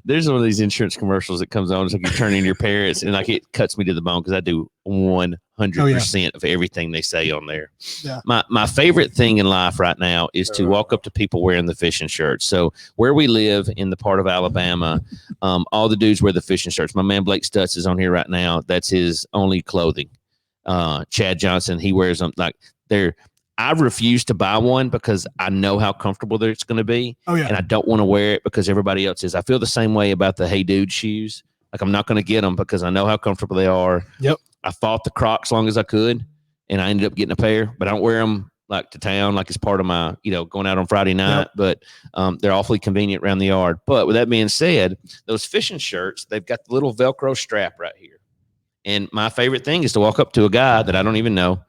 There's one of these insurance commercials that comes on. It's like you're turning your parents, and it cuts me to the bone, because I do 100% of everything they say on there. Yeah. My favorite thing in life right now is to walk up to people wearing the fishing shirts. So where we live in the part of Alabama, all the dudes wear the fishing shirts. My man Blake Stutz is on here right now. That's his only clothing. Chad Johnson, he wears them like they're. I refuse to buy one because I know how comfortable it's going to be. Oh, yeah. And I don't want to wear it because everybody else is. I feel the same way about the Hey Dude shoes. Like, I'm not going to get them because I know how comfortable they are. Yep. I fought the Crocs long as I could, and I ended up getting a pair, but I don't wear them like to town, like it's part of my, going out on Friday night. Yep. But they're awfully convenient around the yard. But with that being said, those fishing shirts, they've got the little Velcro strap right here. And my favorite thing is to walk up to a guy that I don't even know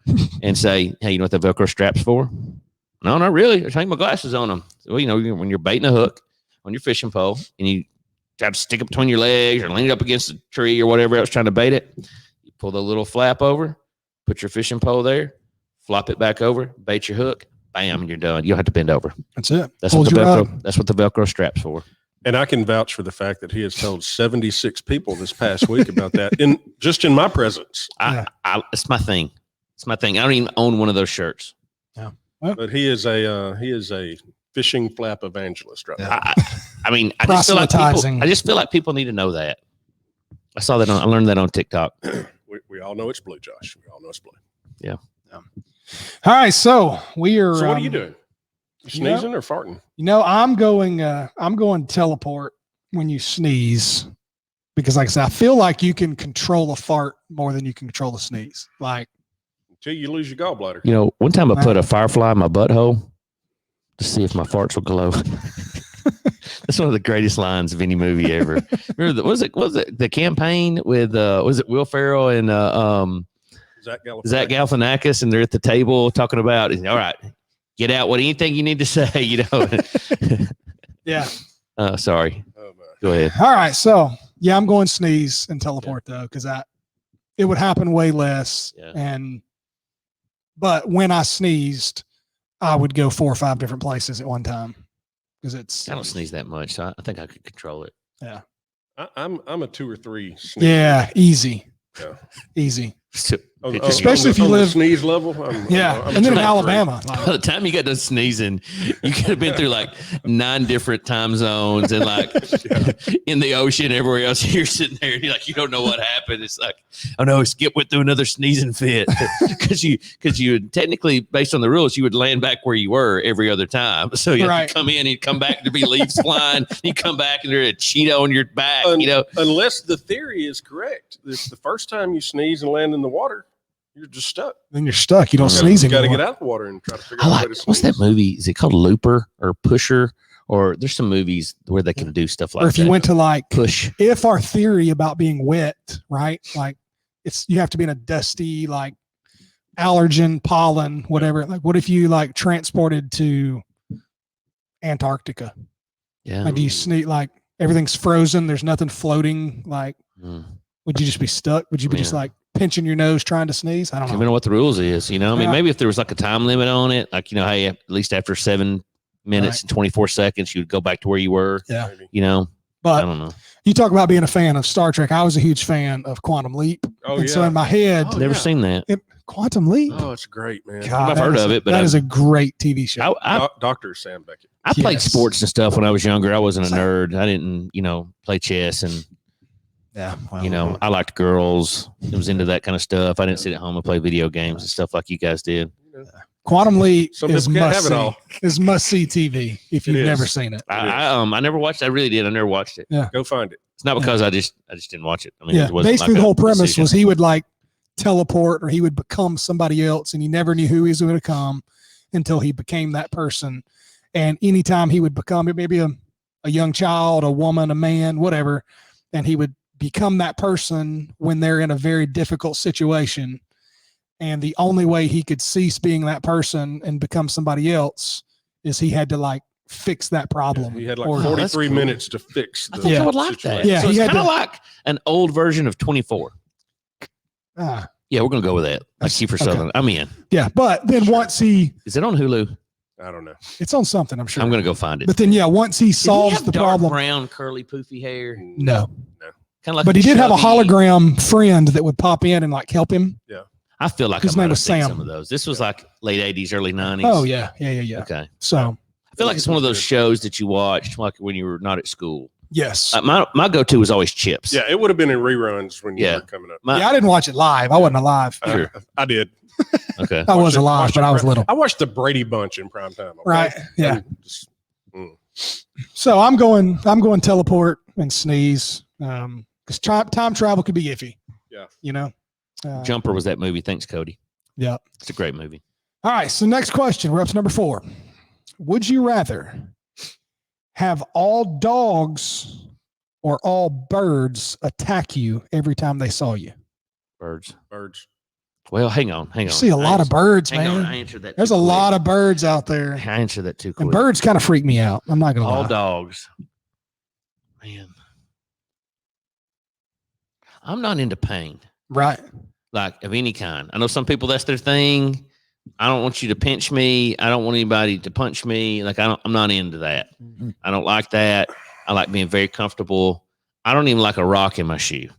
and say, hey, you know what the Velcro strap's for? No, not really. I hang my glasses on them. So, when you're baiting a hook on your fishing pole and you try to stick it between your legs or lean it up against a tree or whatever else trying to bait it, you pull the little flap over, put your fishing pole there, flop it back over, bait your hook, bam, and you're done. You don't have to bend over. That's it. That's what the Velcro strap's for. And I can vouch for the fact that he has told 76 people this past week about that in my presence. It's my thing. It's my thing. I don't even own one of those shirts. Yeah. Well, but he is a fishing flap evangelist right now. I just feel like people need to know that. I saw that I learned that on TikTok. We all know it's blue, Josh. We all know it's blue. Yeah. All right. So we are. So what are you doing? Sneezing or farting? I'm going teleport when you sneeze, because like I said, I feel like you can control a fart more than you can control a sneeze. Like, until you lose your gallbladder. One time I put a firefly in my butthole to see if my farts will glow. That's one of the greatest lines of any movie ever. Remember, was it the campaign with was it Will Ferrell and Zach Galifianakis, and they're at the table talking about, all right, get out anything you need to say, Yeah. Sorry. Go ahead. All right. So I'm going sneeze and teleport though, because it would happen way less. Yeah. But when I sneezed, I would go 4 or 5 different places at one time, because I don't sneeze that much, so I think I could control it. Yeah. I'm a 2 or 3 sneeze. Yeah. Easy. Yeah. Easy. Especially if you live sneeze level. And then in Alabama, by the time you got done sneezing, you could have been through like 9 different time zones and like in the ocean, everywhere else. You're sitting there and you're like, you don't know what happened. It's like, oh no, Skip went through another sneezing fit, because you technically, based on the rules, you would land back where you were every other time. So you have to come in and come back to be leaves flying. You come back and there's a Cheeto on your back. Unless the theory is correct, it's the first time you sneeze and land in the water, you're just stuck. Then you're stuck. You don't sneeze anymore. You got to get out of the water and try to figure out how to sneeze. What's that movie? Is it called Looper or Pusher Or there's some movies where they can do stuff like that. Or if you went to like push. If our theory about being wet, right? Like you have to be in a dusty, like allergen, pollen, whatever. Like what if you like transported to Antarctica? Yeah. Like do you sneak like everything's frozen, there's nothing floating, like would you just be stuck? Would you be just like pinching your nose trying to sneeze? I don't know. I know what the rules is, I mean, maybe if there was like a time limit on it, like, hey, at least after 7 minutes and 24 seconds, you'd go back to where you were. Yeah. But I don't know. You talk about being a fan of Star Trek. I was a huge fan of Quantum Leap. So in my head, never seen that. Quantum Leap. Oh, it's great, man. God, I've heard of it, but that is a great TV show. Dr. Sam Beckett. I played sports and stuff when I was younger. I wasn't a nerd. I didn't, play chess and I liked girls. I was into that kind of stuff. I didn't sit at home and play video games and stuff like you guys did. Quantum Leap is must see TV if you've never seen it. I never watched it. I really did. I never watched it. Yeah. Go find it. It's not because I just didn't watch it. I mean, it wasn't basically the whole premise was he would like teleport or he would become somebody else and he never knew who he was going to become until he became that person. And anytime he would become it, maybe a young child, a woman, a man, whatever, and he would become that person when they're in a very difficult situation. And the only way he could cease being that person and become somebody else is he had to like fix that problem. He had like 43 minutes to fix the I would like that. Yeah, so it's kind of like an old version of 24. Yeah, we're going to go with that. Like Kiefer Sutherland. I'm in. Yeah, but then once Is it on Hulu? I don't know. It's on something, I'm sure. I'm going to go find it. But then, once he solves the problem. Brown, curly, poofy hair? No. Kind of like but he did have a hologram friend that would pop in and like help him. Yeah. I feel like his name was Sam. Some of those. This was like late 80s, early 90s. Oh, yeah. Okay. So I feel like it's one of those shows that you watched like when you were not at school. Yes. My go-to was always Chips. Yeah, it would have been in reruns when you were coming up. I didn't watch it live. I wasn't alive. Sure. I did. Okay. I was alive, but I was little. I watched the Brady Bunch in prime time. Okay? Right. Yeah. So I'm going teleport and sneeze. Because time travel could be iffy. Yeah. Jumper was that movie. Thanks, Cody. Yeah. It's a great movie. All right. So next question. We're up to number 4. Would you rather have all dogs or all birds attack you every time they saw you? Birds. Well, hang on. You see a lot of birds, man. I answered that. There's a lot of birds out there. I answered that too quick. And birds kind of freak me out. I'm not going to lie. All dogs. Man. I'm not into pain. Right. Like of any kind. I know some people, that's their thing. I don't want you to pinch me. I don't want anybody to punch me. Like I'm not into that. Mm-hmm. I don't like that. I like being very comfortable. I don't even like a rock in my shoe.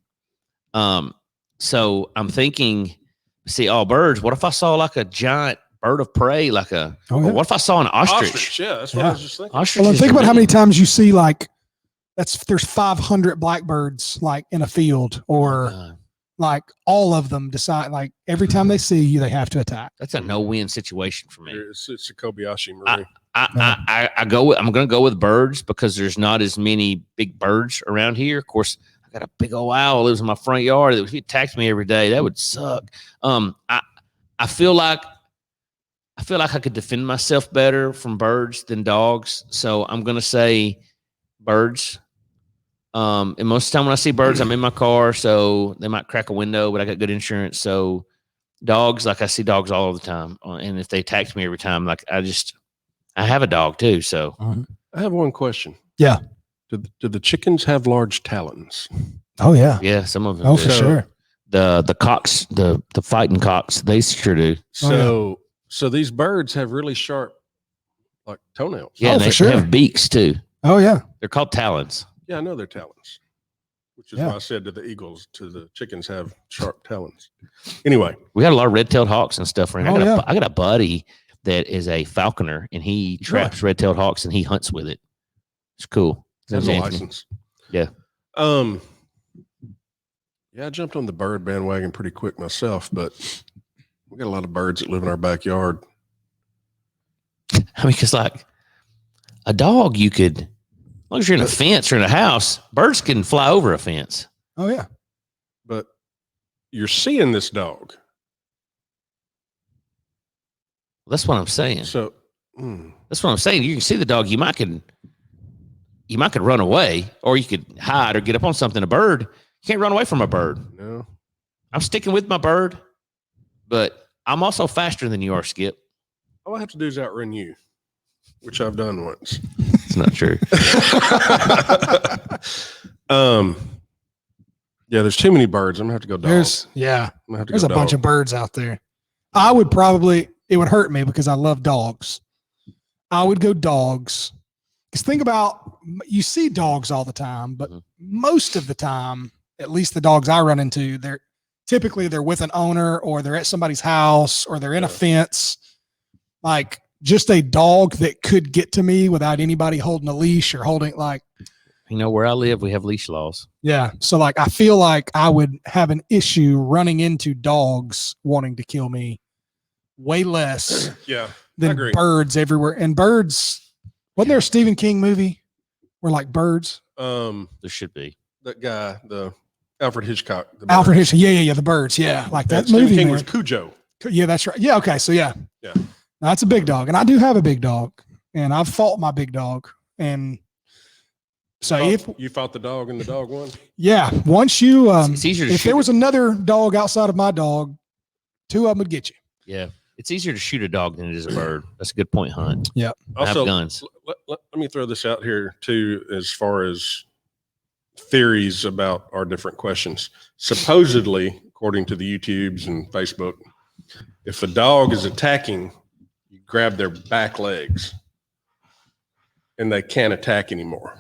So I'm thinking, see, all birds. What if I saw like a giant bird of prey, like what if I saw an ostrich? Yeah, that's what I was just thinking. Ostrich well, think about how many times you see like there's 500 blackbirds like in a field or like all of them decide like every time they see you, they have to attack. That's a no-win situation for me. It's a Kobayashi Marie. I'm going to go with birds because there's not as many big birds around here. Of course, I got a big old owl that lives in my front yard. If he attacked me every day, that would suck. I feel like I could defend myself better from birds than dogs. So I'm going to say birds. And most of the time when I see birds, I'm in my car, so they might crack a window, but I got good insurance. So dogs, like I see dogs all the time. And if they attack me every time, like I have a dog too. So I have one question. Yeah. Do the chickens have large talons? Oh yeah. Yeah. Some of them. Oh, do. for sure. The cocks, the fighting cocks, they sure do. So these birds have really sharp like toenails. Yeah. They have beaks too. Oh yeah. They're called talons. Yeah, I know they're talons, which is why I said to the eagles, to the chickens have sharp talons. Anyway, we got a lot of red-tailed hawks and stuff around. Oh, I got a buddy that is a falconer, and he traps red-tailed hawks and he hunts with it. It's cool. Has a license. Yeah. Yeah, I jumped on the bird bandwagon pretty quick myself, but we got a lot of birds that live in our backyard. I mean, because like a dog, you could. As long as you're in a fence or in a house, birds can fly over a fence. Oh, yeah. But you're seeing this dog. That's what I'm saying. So that's what I'm saying. You can see the dog. You might can you might could run away, or you could hide or get up on something. A bird, you can't run away from a bird. No. I'm sticking with my bird, but I'm also faster than you are, Skip. All I have to do is outrun you, which I've done once. It's not true. Yeah, there's too many birds. I'm gonna have to go dogs. There's a bunch of birds out there. I would probably, it would hurt me because I love dogs. I would go dogs. Because think about, you see dogs all the time, but most of the time, at least the dogs I run into, they're with an owner, or they're at somebody's house, or they're in a fence. Like, just a dog that could get to me without anybody holding a leash or holding, like. Where I live, we have leash laws. Yeah. So like, I feel like I would have an issue running into dogs wanting to kill me way less than birds everywhere. And birds, wasn't there a Stephen King movie where like birds? There should be. That guy, the Alfred Hitchcock. Alfred Hitchcock. Yeah. The birds. Yeah. Like that movie. Stephen King was Cujo. Yeah, that's right. Yeah. Okay. So yeah. Yeah. Now, that's a big dog. And I do have a big dog, and I've fought my big dog. And so if you fought the dog and the dog won, once you, it's easier to if there was another dog outside of my dog, two of them would get you. Yeah. It's easier to shoot a dog than it is a bird. That's a good point, Hunt. Yeah. Also, have guns. Let me throw this out here too, as far as theories about our different questions. Supposedly, according to the YouTubes and Facebook, if a dog is attacking, you grab their back legs and they can't attack anymore.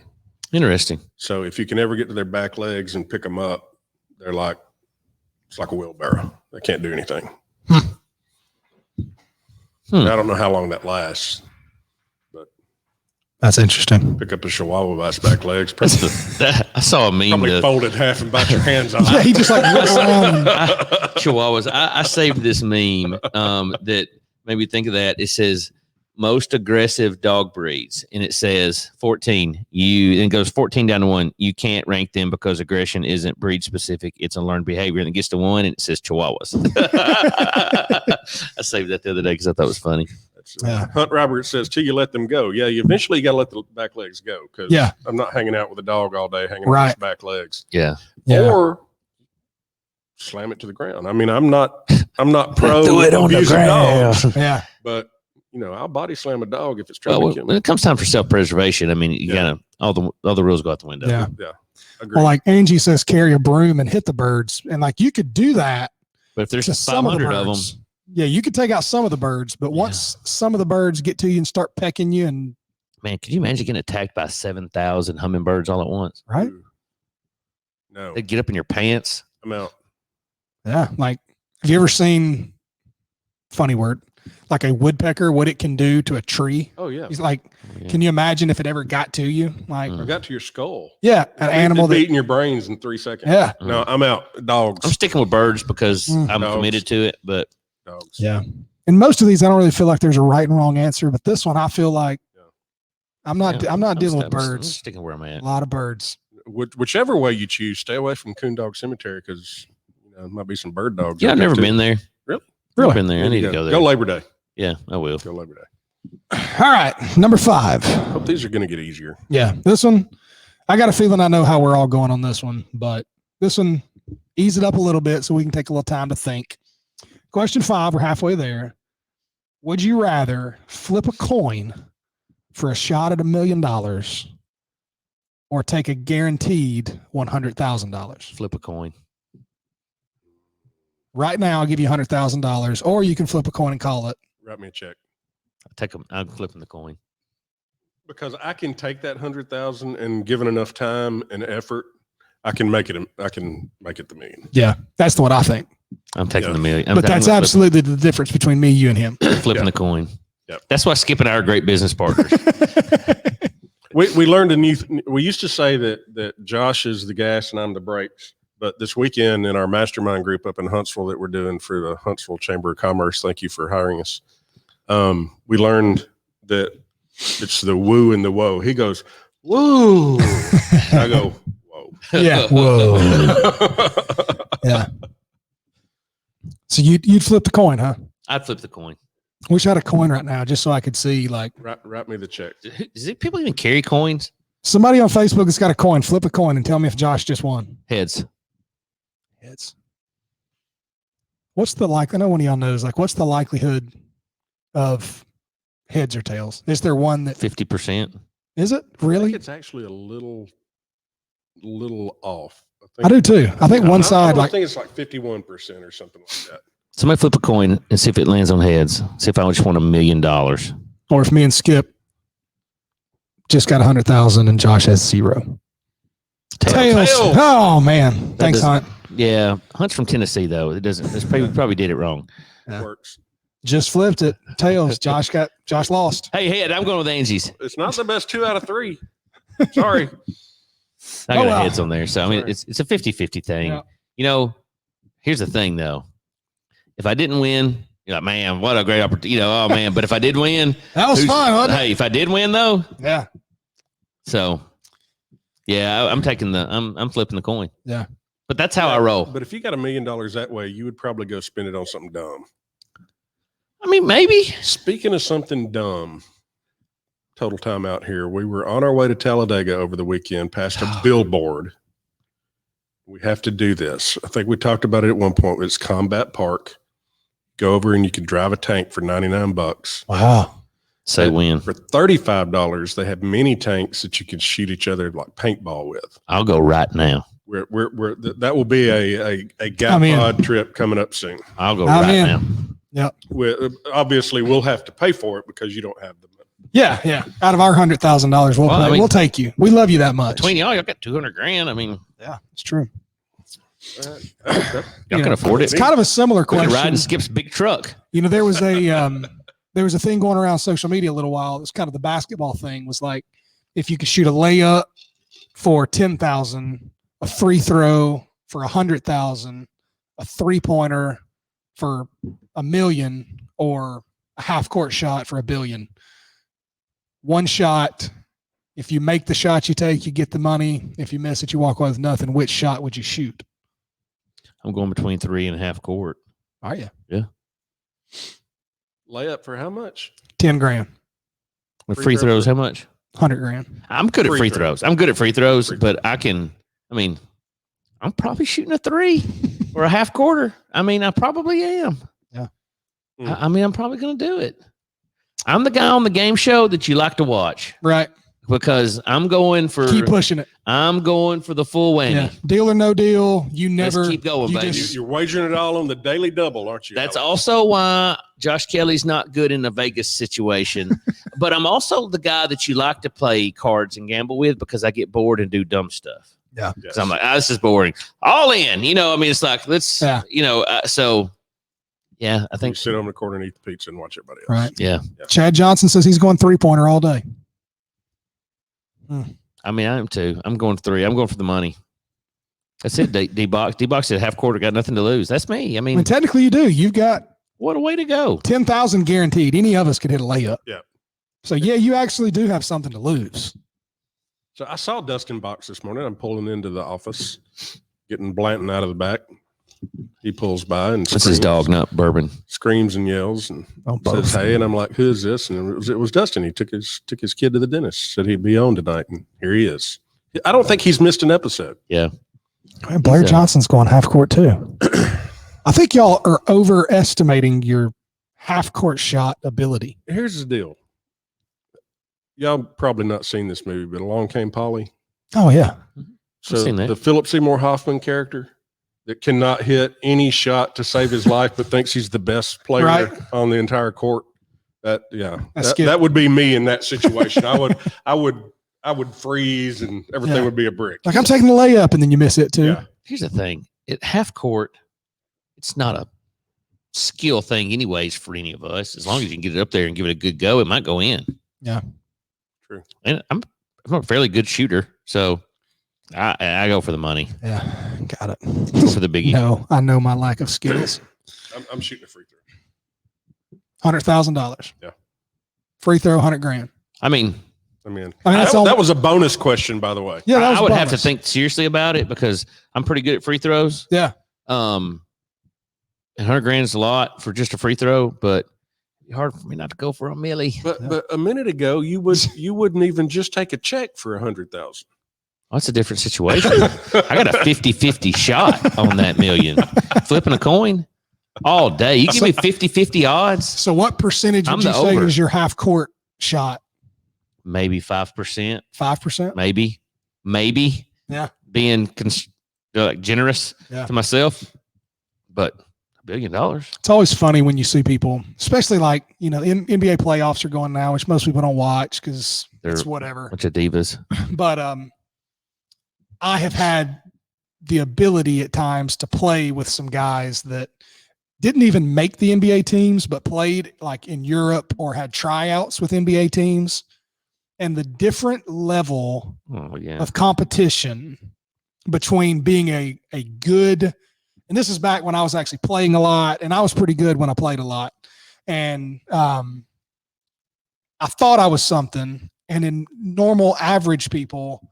Interesting. So if you can ever get to their back legs and pick them up, it's like a wheelbarrow. They can't do anything. I don't know how long that lasts, but that's interesting. Pick up a chihuahua by its back legs. I saw a meme. Probably folded half and bite your hands off. Yeah, he just like rips around. Chihuahuas. I saved this meme that made me think of that. It says, most aggressive dog breeds, and it says 14. It goes 14 down to 1. You can't rank them because aggression isn't breed specific. It's a learned behavior, and it gets to 1, and it says Chihuahuas. I saved that the other day because I thought it was funny. Hunt Robert says, till you let them go. Yeah, you eventually got to let the back legs go, because I'm not hanging out with a dog all day hanging on his back legs. Yeah. Or slam it to the ground. I mean, I'm not pro do it on the ground. Dogs, but I'll body slam a dog if it's trying to kill me. When it comes time for self-preservation, I mean, you gotta all the rules go out the window. Yeah. Agreed. Well, like Angie says, carry a broom and hit the birds, and like you could do that. But if there's 500 of them, you could take out some of the birds. But once some of the birds get to you and start pecking you, and man, could you imagine getting attacked by 7,000 hummingbirds all at once? Right? No, they'd get up in your pants. I'm out. Yeah, like have you ever seen? Funny word. Like a woodpecker, what it can do to a tree. Oh yeah. He's like, can you imagine if it ever got to you? Like, or got to your skull. Yeah, an animal that's eating your brains in 3 seconds. Yeah. No, I'm out. Dogs. I'm sticking with birds because I'm committed to it. But dogs. Yeah. And most of these, I don't really feel like there's a right and wrong answer. But this one, I feel like I'm not dealing with birds. I'm sticking where I'm at. A lot of birds. Whichever way you choose, stay away from Coon Dog Cemetery, because there might be some bird dogs. Yeah, I've never been there. Really? I've been there. I need to go there. Go Labor Day. Yeah, I will. Go Labor Day. All right, number 5. Hope these are going to get easier. Yeah, this one, I got a feeling I know how we're all going on this one, but this one, ease it up a little bit so we can take a little time to think. Question 5, we're halfway there. Would you rather flip a coin for a shot at $1 million or take a guaranteed $100,000? Flip a coin. Right now, I'll give you $100,000, or you can flip a coin and call it. Write me a check. I'm flipping the coin. Because I can take that 100,000 and given enough time and effort, I can make it the million. Yeah, that's what I think. I'm taking the million. But that's absolutely the difference between me, you, and him. Flipping the coin. Yep. That's why Skip and I are great business partners. We learned we used to say that Josh is the gas and I'm the brakes. But this weekend in our mastermind group up in Huntsville that we're doing for the Huntsville Chamber of Commerce, thank you for hiring us. We learned that it's the woo and the whoa. He goes, woo. I go, whoa. Yeah, whoa. Yeah. So you'd flip the coin, huh? I'd flip the coin. Wish I had a coin right now just so I could see, like. Write me the check. Does people even carry coins? Somebody on Facebook has got a coin. Flip a coin and tell me if Josh just won. Heads. Heads. What's the I know one of y'all knows. What's the likelihood of heads or tails? Is there one that 50%? Is it I really? think it's actually a little off. I do too. I think one side I think it's like 51% or something like that. Somebody flip a coin and see if it lands on heads. See if I just won $1 million. or if me and Skip just got 100,000 and Josh has 0. Tails. Oh man. Thanks, Hunt. Yeah. Hunt's from Tennessee though. It doesn't, it's probably did it wrong. Yeah. Works. Just flipped it. Tails. Josh lost. Hey, head. I'm going with Angie's. It's not the best 2 out of 3. Sorry. I got heads on there. So I mean, it's a 50-50 thing. Yeah. You know, here's the thing though. If I didn't win, you're like, man, what a great opportunity. You know, oh man. But if I did win, that was fun, wasn't it? Hey, if I did win though, yeah. So yeah, I'm taking I'm flipping the coin. Yeah. But that's how I roll. But if you got $1 million that way, you would probably go spend it on something dumb. I mean, maybe. Speaking of something dumb, total time out here. We were on our way to Talladega over the weekend, past a billboard. We have to do this. I think we talked about it at one point. It's Combat Park. Go over and you can drive a tank for $99. Wow. Say when. For $35, they have mini tanks that you can shoot each other like paintball with. I'll go right now. That will be a pod trip coming up soon. I'll go right now. Yep. Obviously, we'll have to pay for it because you don't have the money. Yeah. Out of our $100,000, we'll take you. We love you that much. Between y'all got $200,000. I mean, yeah, it's true. Y'all can afford it. It's kind of a similar question. Ride and Skip's big truck. You know, there was a thing going around social media a little while. It was kind of the basketball thing. Was like, if you could shoot a layup for 10,000, a free throw for 100,000, a 3-pointer for $1 million, or a half court shot for $1 billion. One shot. If you make the shot you take, you get the money. If you miss it, you walk away with nothing. Which shot would you shoot? I'm going between 3 and a half court. Are you? Yeah. Layup for how much? $10,000. Free throws, how much? $100,000. I'm good at free throws. I'm good at free throws, but I'm probably shooting a 3 or a half quarter. I mean, I probably am. Yeah. I'm probably going to do it. I'm the guy on the game show that you like to watch. Right. Because I'm going for keep pushing it. I'm going for the full whammy. Yeah. Deal or no deal, you never Let's keep going, baby. You're wagering it all on the daily double, aren't you? That's also why Josh Kelly's not good in a Vegas situation. But I'm also the guy that you like to play cards and gamble with because I get bored and do dumb stuff. Yeah. Because I'm like, this is boring. All in. You know, I mean, it's like, let's, so. Yeah, I think you sit on the corner and eat the pizza and watch everybody else. Right. Yeah. Chad Johnson says he's going 3-pointer all day. I mean, I am too. I'm going 3. I'm going for the money. That's it. D-Box. D-Box said half quarter, got nothing to lose. That's me. I mean, technically you do. You've got what a way to go. 10,000 guaranteed. Any of us could hit a layup. Yeah. So yeah, you actually do have something to lose. So I saw Dustin Box this morning. I'm pulling into the office, getting Blanton out of the back. He pulls by and that's his dog, not Bourbon. Screams and yells and says, "Hey!" And I'm like, "Who is this?" And it was Dustin. He took his kid to the dentist. Said he'd be on tonight, and here he is. I don't think he's missed an episode. Yeah. Blair Johnson's going half court too. I think y'all are overestimating your half court shot ability. Here's the deal. Y'all probably not seen this movie, but Along Came Polly. Oh yeah. So the Philip Seymour Hoffman character that cannot hit any shot to save his life, but thinks he's the best player on the entire court. That would be me in that situation. I would freeze and everything would be a brick. Like I'm taking the layup and then you miss it too. Yeah. Here's the thing. At half court, it's not a skill thing anyways for any of us. As long as you can get it up there and give it a good go, it might go in. Yeah. True. And I'm a fairly good shooter, so I go for the money. Yeah, got it. Go for the biggie. No, I know my lack of skills. I'm shooting a free throw. $100,000. Yeah. Free throw, $100,000. I mean, that was a bonus question, by the way. Yeah, I would have to think seriously about it because I'm pretty good at free throws. Yeah. And $100,000 is a lot for just a free throw, but hard for me not to go for a milli. But a minute ago, you wouldn't even just take a check for 100,000. That's a different situation. I got a 50-50 shot on that million. Flipping a coin all day. You give me 50-50 odds. So what percentage would you say is your half court shot? Maybe 5%. 5%? Maybe. Yeah. Being generous to myself. But $1 billion. It's always funny when you see people, especially like, NBA playoffs are going now, which most people don't watch because it's whatever. Bunch of divas. But I have had the ability at times to play with some guys that didn't even make the NBA teams, but played like in Europe or had tryouts with NBA teams. And the different level of competition between being a good, and this is back when I was actually playing a lot, and I was pretty good when I played a lot. And I thought I was something, and in normal average people,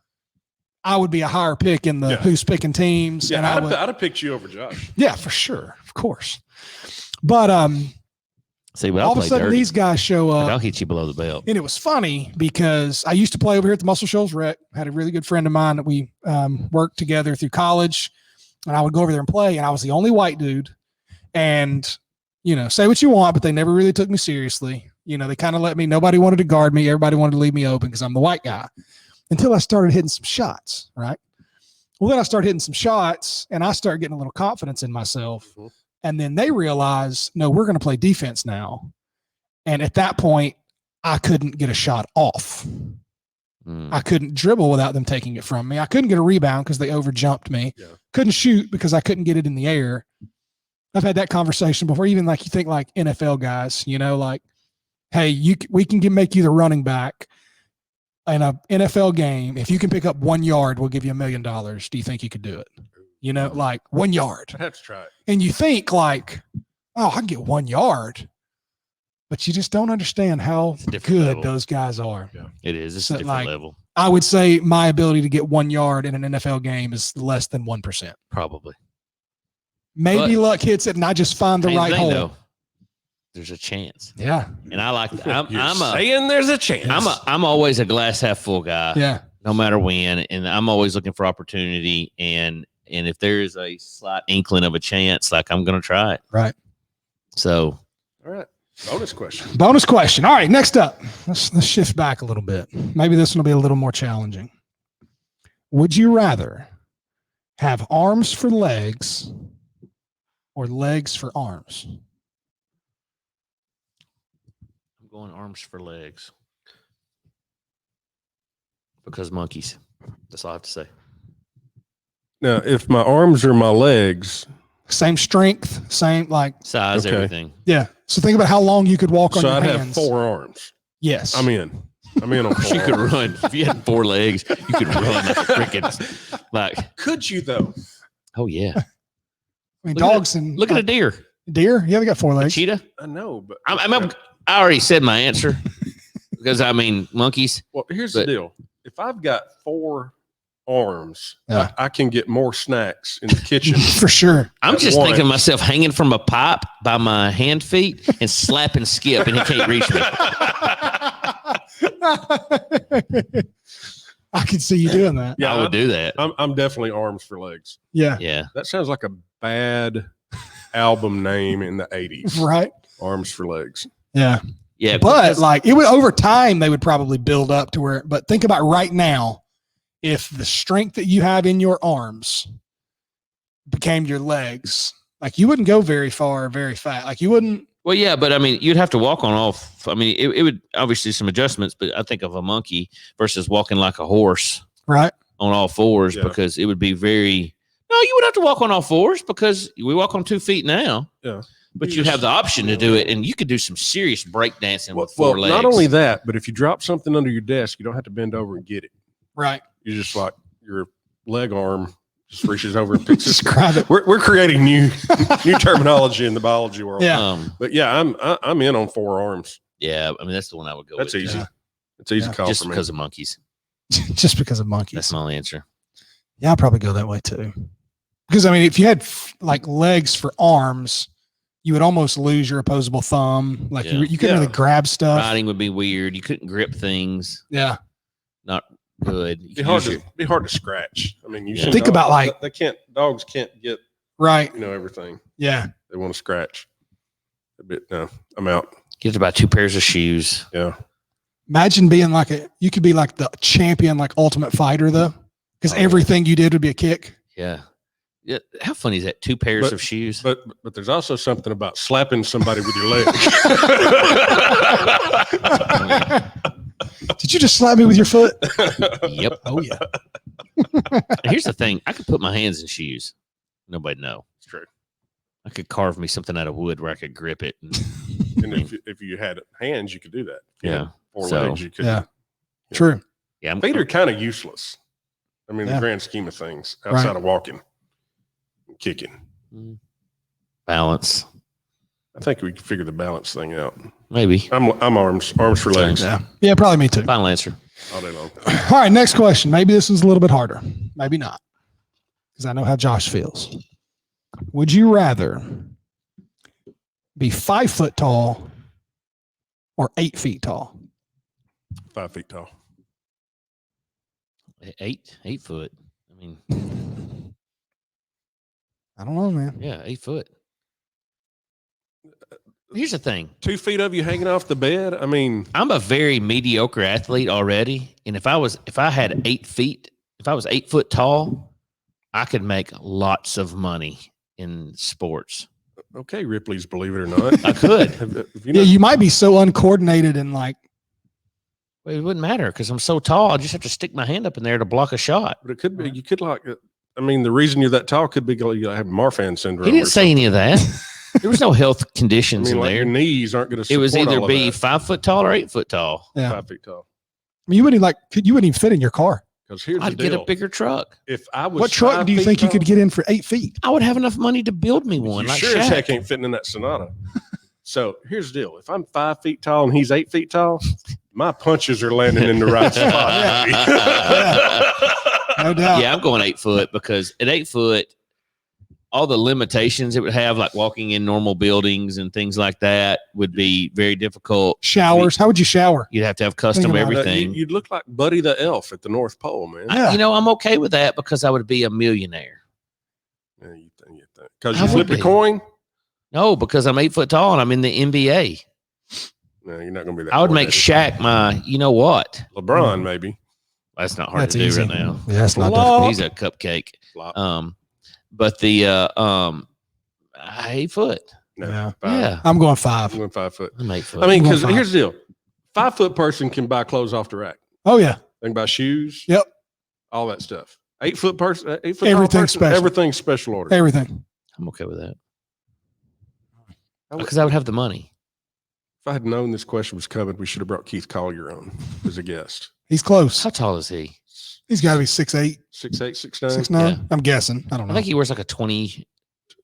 I would be a higher pick in the who's picking teams. Yeah, and I'd have picked you over Josh. Yeah, for sure. Of course. But see, all of a sudden these guys show up. I'll hit you below the belt. And it was funny because I used to play over here at the Muscle Shoals Rec. Had a really good friend of mine that we worked together through college. And I would go over there and play. And I was the only white dude. And, say what you want, but they never really took me seriously. They kind of let me, nobody wanted to guard me. Everybody wanted to leave me open because I'm the white guy. Until I started hitting some shots, right? Well, then I started hitting some shots and I started getting a little confidence in myself. Mm-hmm. And then they realized, no, we're going to play defense now. And at that point, I couldn't get a shot off. I couldn't dribble without them taking it from me. I couldn't get a rebound because they overjumped me. Yeah. Couldn't shoot because I couldn't get it in the air. I've had that conversation before, even like you think like NFL guys, like, hey, we can make you the running back in an NFL game. If you can pick up 1 yard, we'll give you $1 million. Do you think you could do it? Like 1 yard. I have to try it. And you think like, oh, I can get 1 yard. But you just don't understand how good level. Those guys are. Yeah. It is. It's a different level. I would say my ability to get 1 yard in an NFL game is less than 1%. Probably. Maybe luck hits it and I just find the right hole. Though, there's a chance. Yeah. And I like that. I'm saying there's a chance. I'm always a glass half full guy. Yeah. No matter when. And I'm always looking for opportunity. And if there is a slight inkling of a chance, like I'm going to try it. Right. So. All right. Bonus question. All right. Next up, let's shift back a little bit. Maybe this one will be a little more challenging. Would you rather have arms for legs or legs for arms? I'm going arms for legs. Because monkeys. That's all I have to say. Now, if my arms are my legs, same strength, same like size, everything. Yeah. So think about how long you could walk on your hands. So I'd have 4 arms. Yes. I'm in on 4 You could run. If you had 4 legs, you could run like a freaking Could you though? Oh yeah. I mean, dogs and look at a deer. Deer? Yeah, they got 4 legs. A cheetah? I know, but I already said my answer. Because monkeys. Well, here's the deal. If I've got 4 arms, I can get more snacks in the kitchen. For sure. I'm just thinking of myself hanging from a pipe by my hand feet and slapping Skip, and he can't reach me. I could see you doing that. Yeah, I would do that. I'm definitely arms for legs. Yeah. Yeah. That sounds like a bad album name in the 80s. Right. Arms for legs. Yeah. Yeah. But like it would over time, they would probably build up to where, but think about right now, if the strength that you have in your arms became your legs, like you wouldn't go very far, very fast. Like you wouldn't. Well, yeah, but I mean, you'd have to walk on all. I mean, it would obviously some adjustments, but I think of a monkey versus walking like a horse, right, on all 4s, because it would be very. No, you would have to walk on all 4s because we walk on 2 feet now. Yeah, but you have the option to do it, and you could do some serious breakdancing with 4 legs. Not only that, but if you drop something under your desk, you don't have to bend over and get it. Right. You just like your leg arm just reaches over and picks it. Grab it. We're creating new terminology in the biology world. Yeah. But yeah, I'm in on 4 arms. Yeah, I mean that's the one I would go That's with. Easy. Yeah. It's easy call just for me. because of monkeys. Just because of monkeys. That's my only answer. Yeah, I'll probably go that way too. Because I mean, if you had like legs for arms, you would almost lose your opposable thumb. Like you couldn't really grab stuff. Riding would be weird. You couldn't grip things. Yeah. Not good. Be hard to scratch. I mean, you should think about like dogs can't get right. Everything. Yeah. They want to scratch a bit. No, I'm out. Get about 2 pairs of shoes. Yeah. Imagine being you could be like the champion, like Ultimate Fighter though, because everything you did would be a kick. Yeah. Yeah. How funny is that? 2 pairs of shoes. But there's also something about slapping somebody with your leg. Did you just slap me with your foot? Yep. Oh yeah. Here's the thing. I could put my hands in shoes. Nobody know. It's true. I could carve me something out of wood where I could grip it. And if you had hands, you could do that. Yeah. 4 legs, you could. Yeah. True. Yeah. Feet are kind of useless. I mean, the grand scheme of things, outside of walking, and kicking. Balance. I think we can figure the balance thing out. Maybe. I'm arms for legs. Yeah, probably me too. Final answer. All day long. All right, next question. Maybe this is a little bit harder. Maybe not. Because I know how Josh feels. Would you rather be 5 foot tall or 8 feet tall? 5 feet tall. 8 foot. I mean, I don't know, man. yeah, 8 foot. Here's the thing. 2 feet of you hanging off the bed. I mean, I'm a very mediocre athlete already. And if I had 8 feet, if I was 8 foot tall, I could make lots of money in sports. Okay, Ripley's, believe it or not. I could. You might be so uncoordinated and like. Well, it wouldn't matter because I'm so tall. I just have to stick my hand up in there to block a shot. But it could be, you could I mean, the reason you're that tall could be you have Marfan syndrome. He didn't say any of that. There was no health conditions in like there. Your knees aren't going to. It was either be 5 foot tall or 8 foot tall. Yeah. 5 feet tall. I mean, you wouldn't even fit in your car. Because here's I'd the deal. get a bigger truck. If I was, what truck do you think you could get in for 8 feet? I would have enough money to build me one. You Like sure as Shaq. heck ain't fitting in that Sonata. So here's the deal. If I'm 5 feet tall and he's 8 feet tall, my punches are landing in the right spot. No doubt. Yeah, I'm going 8 foot because at 8 foot, all the limitations it would have, like walking in normal buildings and things like that, would be very difficult. Showers. How would you shower? You'd have to have custom everything. You'd look like Buddy the Elf at the North Pole, man. I'm okay with that because I would be a millionaire. Yeah, you think. Because you flip a coin? No, because I'm 8 foot tall and I'm in the NBA. No, you're not going to be that. I would make Shaq my, you know what? LeBron, maybe. That's not hard That's to do easy. right now. Yeah, that's not difficult. He's a cupcake. Flop. But the 8 foot. No, Yeah. 5. Yeah. I'm going 5. I'm going 5 foot. I'm 8 foot. I mean, I'm going because 5. here's the deal. 5 foot person can buy clothes off the rack. Oh yeah. They can buy shoes. Yep. All that stuff. 8 foot person. 8 foot Everything's tall person, special. Everything's special order. Everything. I'm okay with that. Because I would have the money. If I had known this question was coming, we should have brought Keith Collier on as a guest. He's close. How tall is he? He's got to be 6'8", 6'8", 6'9". 6'9". Yeah. I'm guessing. I don't know. I think he wears like a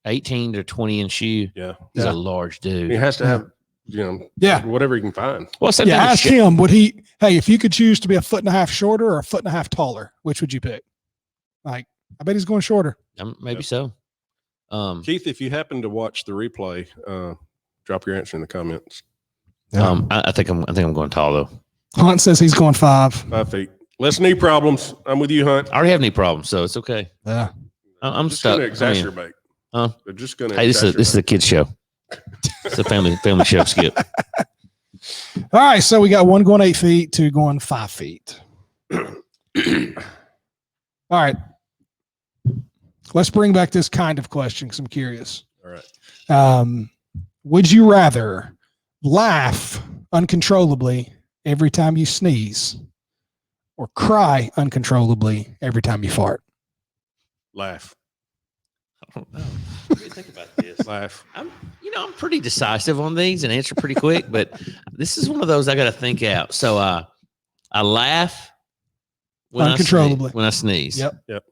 18 to 20 inch shoe. Yeah. He's Yeah. a large dude. He has to have, Yeah. whatever he can find. Well, Yeah, ask him. Would he? Hey, if you could choose to be a foot and a half shorter or a foot and a half taller, which would you pick? Like, I bet he's going shorter. Maybe so. Keith, if you happen to watch the replay, drop your answer in the comments. I think I'm going tall though. Hunt says he's going 5. 5 feet. Less knee problems. I'm with you, Hunt. I already have any problems, so it's okay. Yeah. I'm Just stuck. going to exacerbate. Huh? They're just going to. Hey, this is a kid's show. It's a family show. Skip. All right. So we got 1 going 8 feet, 2 going 5 feet. All right. Let's bring back this kind of question because I'm curious. All right. Would you rather laugh uncontrollably every time you sneeze or cry uncontrollably every time you fart? Laugh. I don't know. What do you think about this? Laugh. I'm pretty decisive on these and answer pretty quick, but this is one of those I got to think out. So I laugh Uncontrollably. when I sneeze. Yep.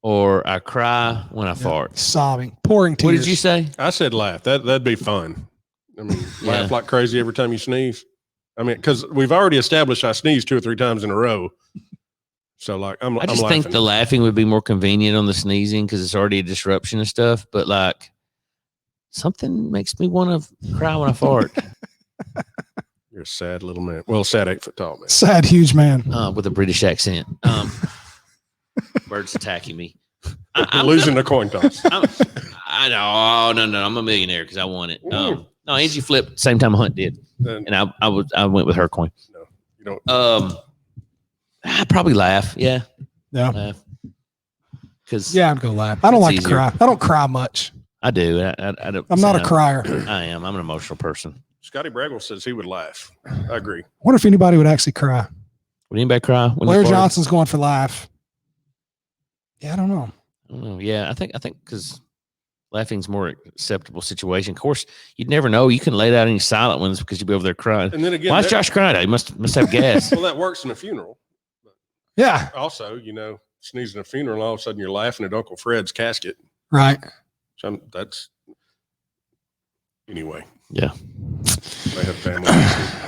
Or I cry when I fart. Sobbing, pouring tears. What did you say? I said laugh. That'd be fun. I mean, laugh like crazy every time you sneeze. I mean, because we've already established I sneeze 2 or 3 times in a row. So like, I just think the laughing would be more convenient on the sneezing because it's already a disruption and stuff. But like something makes me want to cry when I fart. You're a sad little man. Well, sad 8 foot tall man. Sad, huge man. With a British accent. Birds attacking me. I'm losing the coin toss. I know. Oh, no. I'm a millionaire because I won it. No, Angie flipped same time Hunt did, and I went with her coin. No, you don't. I probably laugh. Yeah. Yeah. Because I'd go laugh. I don't like to cry. I don't cry much. I do. I don't. I'm not a crier. I am. I'm an emotional person. Scotty Bragwell says he would laugh. I agree. I wonder if anybody would actually cry. Would anybody cry? Blair Johnson's going for laugh. Yeah, I don't know. Yeah, I think because laughing's more acceptable situation. Of course, you'd never know. You can lay out any silent ones because you'd be over there crying. And then again, why is Josh crying? He must have gas. Well, that works in a funeral. Yeah. Also, sneezing at a funeral, all of a sudden you're laughing at Uncle Fred's casket. Right. So that's anyway. Yeah. They have family.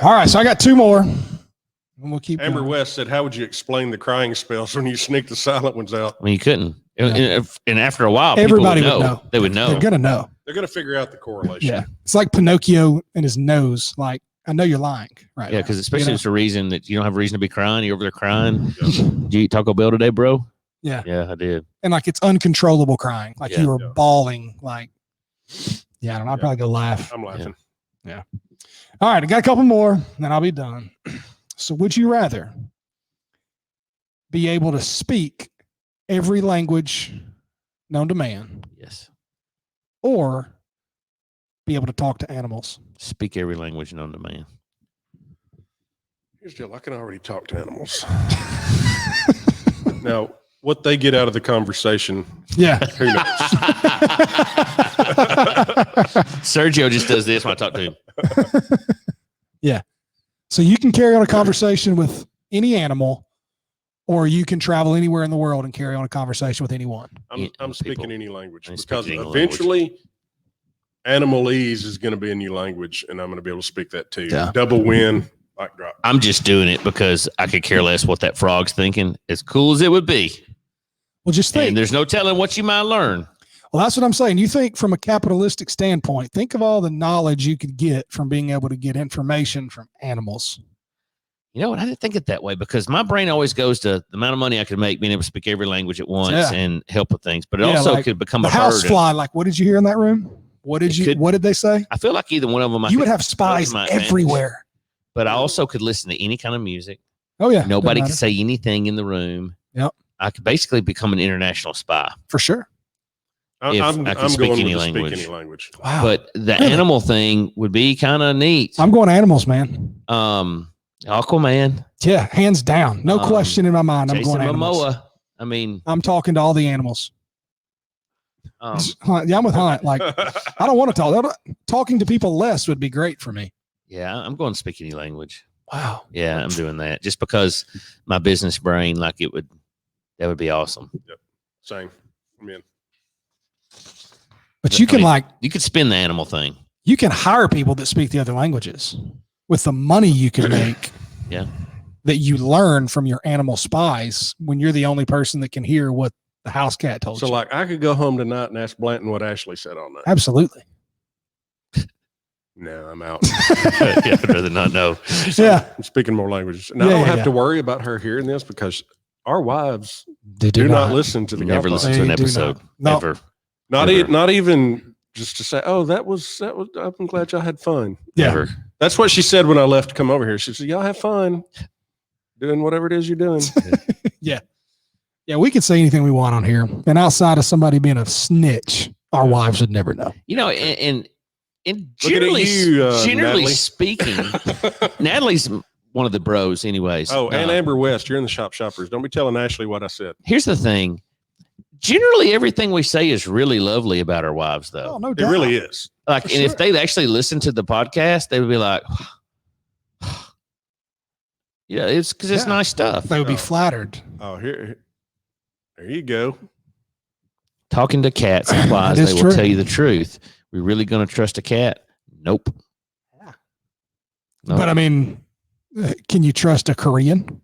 All right, so I got 2 more. And we'll keep Amber going. West said, how would you explain the crying spells when you sneak the silent ones out? I mean, you couldn't. Yeah. And after a while, everybody would know. They would know. They're going to know. They're going to figure out the correlation. Yeah. It's like Pinocchio and his nose. Like, I know you're lying. Right. Yeah, because especially if it's a reason that you don't have a reason to be crying. You're over there crying. Yeah. Did you eat Taco Bell today, bro? Yeah. Yeah, I did. And like it's uncontrollable crying. Like you were bawling. Like, I don't know. I'd probably go laugh. I'm laughing. Yeah. All right. I got a couple more, then I'll be done. So would you rather be able to speak every language known to man? Yes. Or be able to talk to animals? Speak every language known to man. Here's the deal. I can already talk to animals. Now, what they get out of the conversation, yeah, who knows? Sergio just does this when I talk to him. Yeah. So you can carry on a conversation with any animal, or you can travel anywhere in the world and carry on a conversation with anyone. I'm speaking any language because eventually animalese is going to be a new language, and I'm going to be able to speak that too. Yeah. Double win. Mic drop. I'm just doing it because I could care less what that frog's thinking. As cool as it would be. Well, just think. And there's no telling what you might learn. Well, that's what I'm saying. You think from a capitalistic standpoint, think of all the knowledge you could get from being able to get information from animals. You know what? I didn't think it that way because my brain always goes to the amount of money I could make being able to speak every language at once and help with things. But it also could become a housefly. Like, what did you hear in that room? What did they say? I feel like either one of them. You would have spies everywhere. But I also could listen to any kind of music. Oh, yeah. Nobody could say anything in the room. Yep. I could basically become an international spy. For sure. I'm going speak any language. Wow. But the animal thing would be kind of neat. I'm going animals, man. Aquaman. Yeah, hands down. No question in my mind. I'm going animals. Momoa. I mean, I'm talking to all the animals. I'm with Hunt. Like, I don't want to talk. Talking to people less would be great for me. Yeah, I'm going to speak any language. Wow. Yeah, I'm doing that just because my business brain, that would be awesome. Yep. Same. I'm in. But you could spin the animal thing. You can hire people that speak the other languages with the money you can make. Yeah. That you learn from your animal spies when you're the only person that can hear what the house cat told you. So like I could go home tonight and ask Blanton what Ashley said all night. Absolutely. No, I'm out. I'd rather not know. Yeah. I'm speaking more languages. Now I don't have to worry about her hearing this because our wives do not listen to the never listen to an episode. Never. Not even just to say, oh, that was. I'm glad y'all had fun. Yeah. Never. That's what she said when I left to come over here. She said, y'all have fun doing whatever it is you're doing. Yeah. Yeah, we can say anything we want on here. And outside of somebody being a snitch, our wives would never know. You know, and generally speaking, Natalie's one of the bros anyways. Oh, and Amber West, you're in the shoppers. Don't be telling Ashley what I said. Here's the thing. Generally, everything we say is really lovely about our wives, though. Oh, no doubt. It really is. Like, and if they actually listened to the podcast, they would be like, yeah, it's because it's nice stuff. They would be flattered. Oh, there you go. Talking to cats implies they will tell you the truth. We really going to trust a cat? Nope. Yeah. Nope. But I mean, can you trust a Korean?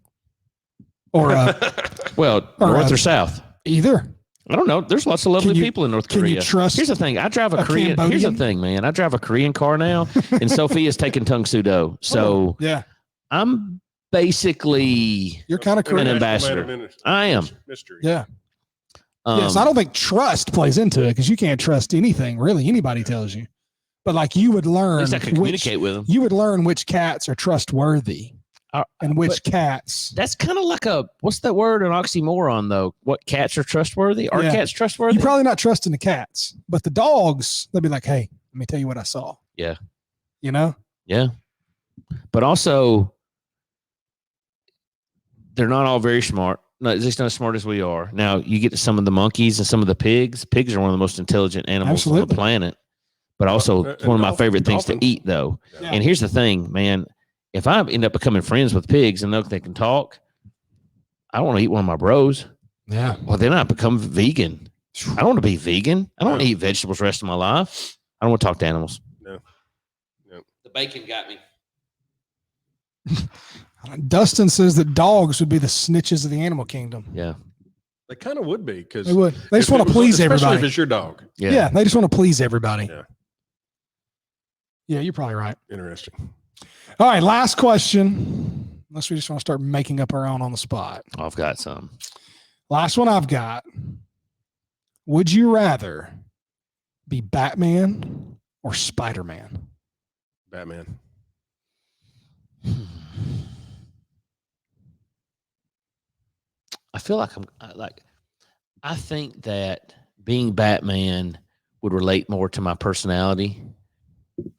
Or north or south? Either. I don't know. There's lots of lovely people in North Korea. Can you trust? Here's the thing. I drive a Korean. Cambodian? Here's the thing, man. I drive a Korean car now, and Sophia's taking Tung Sudo. So yeah, I'm basically you're kind of an ambassador. I am. Mystery. Yeah. Yes, I don't think trust plays into it because you can't trust anything really anybody tells you. But like you would learn, at least I can communicate with them. You would learn which cats are trustworthy and which cats. That's kind of like what's that word? An oxymoron, though. What cats are trustworthy? Are cats trustworthy? You're probably not trusting the cats, but the dogs, they'll be like, "Hey, let me tell you what I saw." Yeah. You know. Yeah. But also, they're not all very smart. No, at least not as smart as we are. Now, you get to some of the monkeys and some of the pigs. Pigs are one of the most intelligent animals on the planet, but also one of my favorite things to eat, though. Yeah. And here's the thing, man. If I end up becoming friends with pigs and know they can talk, I don't want to eat one of my bros. Yeah. Well, then I become vegan. I don't want to be vegan. I don't want to eat vegetables the rest of my life. I don't want to talk to animals. No. The bacon got me. Dustin says that dogs would be the snitches of the animal kingdom. Yeah. They kind of would be because they would. They just want to please everybody. If it's your dog. Yeah. They just want to please everybody. Yeah. Yeah, you're probably right. Interesting. All right, last question. Unless we just want to start making up our own on the spot. I've got some. Last one I've got. Would you rather be Batman or Spider-Man? Batman. I feel like I think that being Batman would relate more to my personality,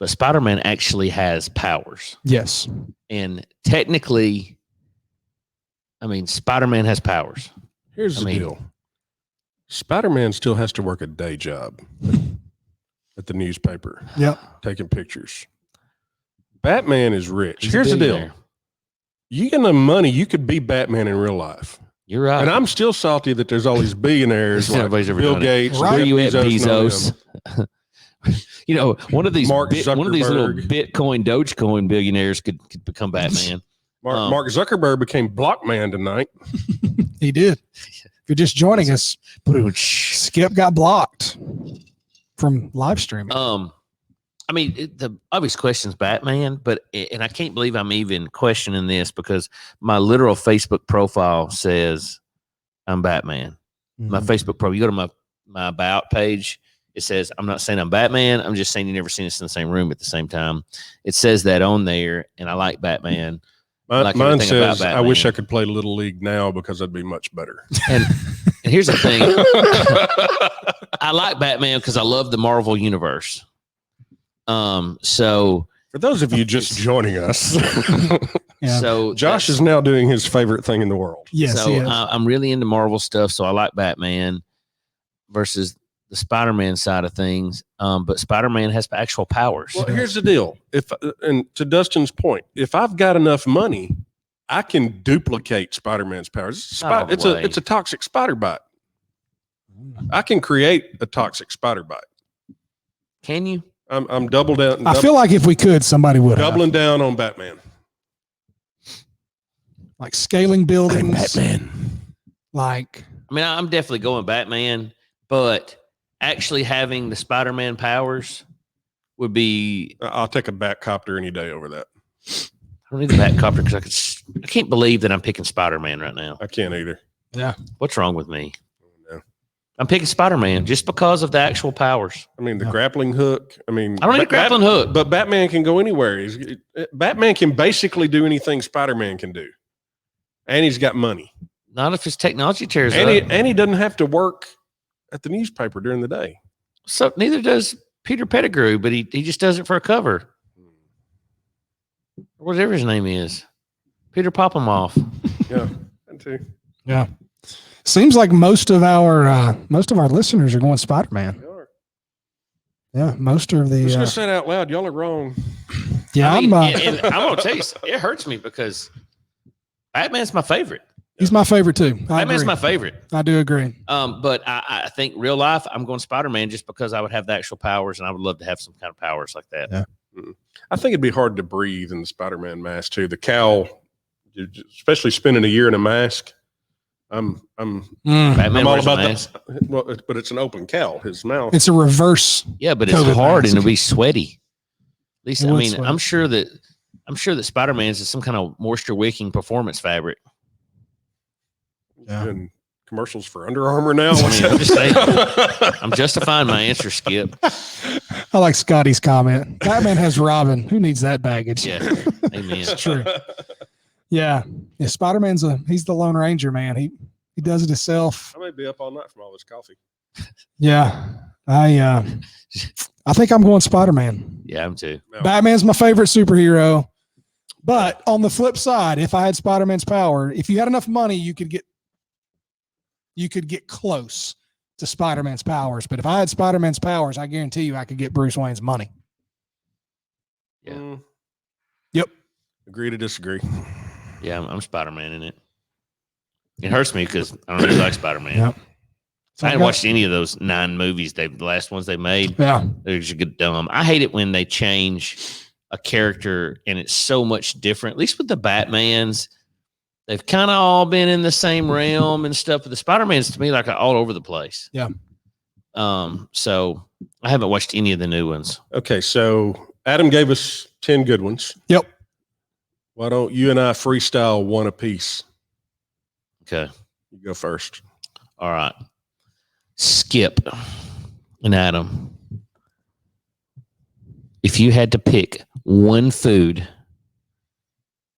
but Spider-Man actually has powers. Yes. And technically, I mean, Spider-Man has powers. Here's the deal. Spider-Man still has to work a day job at the newspaper. Yep. Taking pictures. Batman is rich. Here's the deal. You get enough money, you could be Batman in real life. You're right. And I'm still salty that there's all these billionaires like Bill Gates. Where you at, Bezos? You know, one of these little Bitcoin, Dogecoin billionaires could become Batman. Mark Zuckerberg became Blockman tonight. He did. If you're just joining us, Skip got blocked from live streaming. I mean, the obvious question is Batman, and I can't believe I'm even questioning this because my literal Facebook profile says I'm Batman. Mm-hmm. My Facebook profile, you go to my about page, it says, I'm not saying I'm Batman. I'm just saying you never seen us in the same room at the same time. It says that on there, and I like Batman. Mine says, I wish I could play Little League now because I'd be much better. And here's the thing. I like Batman because I love the Marvel universe. So for those of you just joining us, so Josh is now doing his favorite thing in the world. Yes. So I'm really into Marvel stuff. So I like Batman versus the Spider-Man side of things. But Spider-Man has actual powers. Well, here's the deal. And to Dustin's point, if I've got enough money, I can duplicate Spider-Man's powers. It's a toxic spider bite. I can create a toxic spider bite. Can you? I'm double down. I feel like if we could, somebody would. Doubling down on Batman. Like scaling buildings. I'm Batman. Like, I mean, I'm definitely going Batman, but actually having the Spider-Man powers would be. I'll take a Batcopter any day over that. I don't need the Batcopter because I can't believe that I'm picking Spider-Man right now. I can't either. Yeah. What's wrong with me? I'm picking Spider-Man just because of the actual powers. I mean, the grappling hook. I mean, I don't need a grappling hook. But Batman can go anywhere. Batman can basically do anything Spider-Man can do. And he's got money. Not if his technology tears up. And he doesn't have to work at the newspaper during the day. So neither does Peter Pettigrew, but he just does it for a cover. Whatever his name is. Peter Popomoff. Yeah, that too. Yeah. Seems like most of our listeners are going Spider-Man. They are. Yeah, most of the. I'm just gonna say it out loud. Y'all are wrong. Yeah, I'm gonna tell you, it hurts me because Batman's my favorite. He's my favorite too. Batman's my favorite. I do agree. But I think real life, I'm going Spider-Man just because I would have the actual powers, and I would love to have some kind of powers like that. Yeah. I think it'd be hard to breathe in the Spider-Man mask too. The cowl, especially spending a year in a mask. Batman I'm all wears a about mask. that. Well, but it's an open cowl. His mouth. It's a reverse. Yeah, but it's COVID hard mask. and it'll be sweaty. At least, It I would mean, sweat. I'm sure that Spider-Man's is some kind of moisture wicking performance fabric. Yeah. And commercials for Under Armour now. I mean, I'm just saying. I'm justifying my answer, Skip. I like Scotty's comment. Batman has Robin. Who needs that baggage? Yeah, amen. It's true. Yeah. Spider-Man's he's the Lone Ranger, man. He does it himself. I may be up all night from all this coffee. Yeah. I think I'm going Spider-Man. Yeah, I'm too. No. Batman's my favorite superhero. But on the flip side, if I had Spider-Man's power, if you had enough money, you could get close to Spider-Man's powers. But if I had Spider-Man's powers, I guarantee you I could get Bruce Wayne's money. Yeah. Yep. Agree to disagree. Yeah, I'm Spider-Man in it. It hurts me because I don't really like Spider-Man. Yep. So I hadn't watched any of those 9 movies. The last ones they made. Yeah. They're just good dumb. I hate it when they change a character and it's so much different. At least with the Batmans, they've kind of all been in the same realm and stuff. But the Spider-Man's to me like all over the place. Yeah. So I haven't watched any of the new ones. Okay, so Adam gave us 10 good ones. Yep. Why don't you and I freestyle one apiece? Okay. You go first. All right. Skip and Adam. If you had to pick one food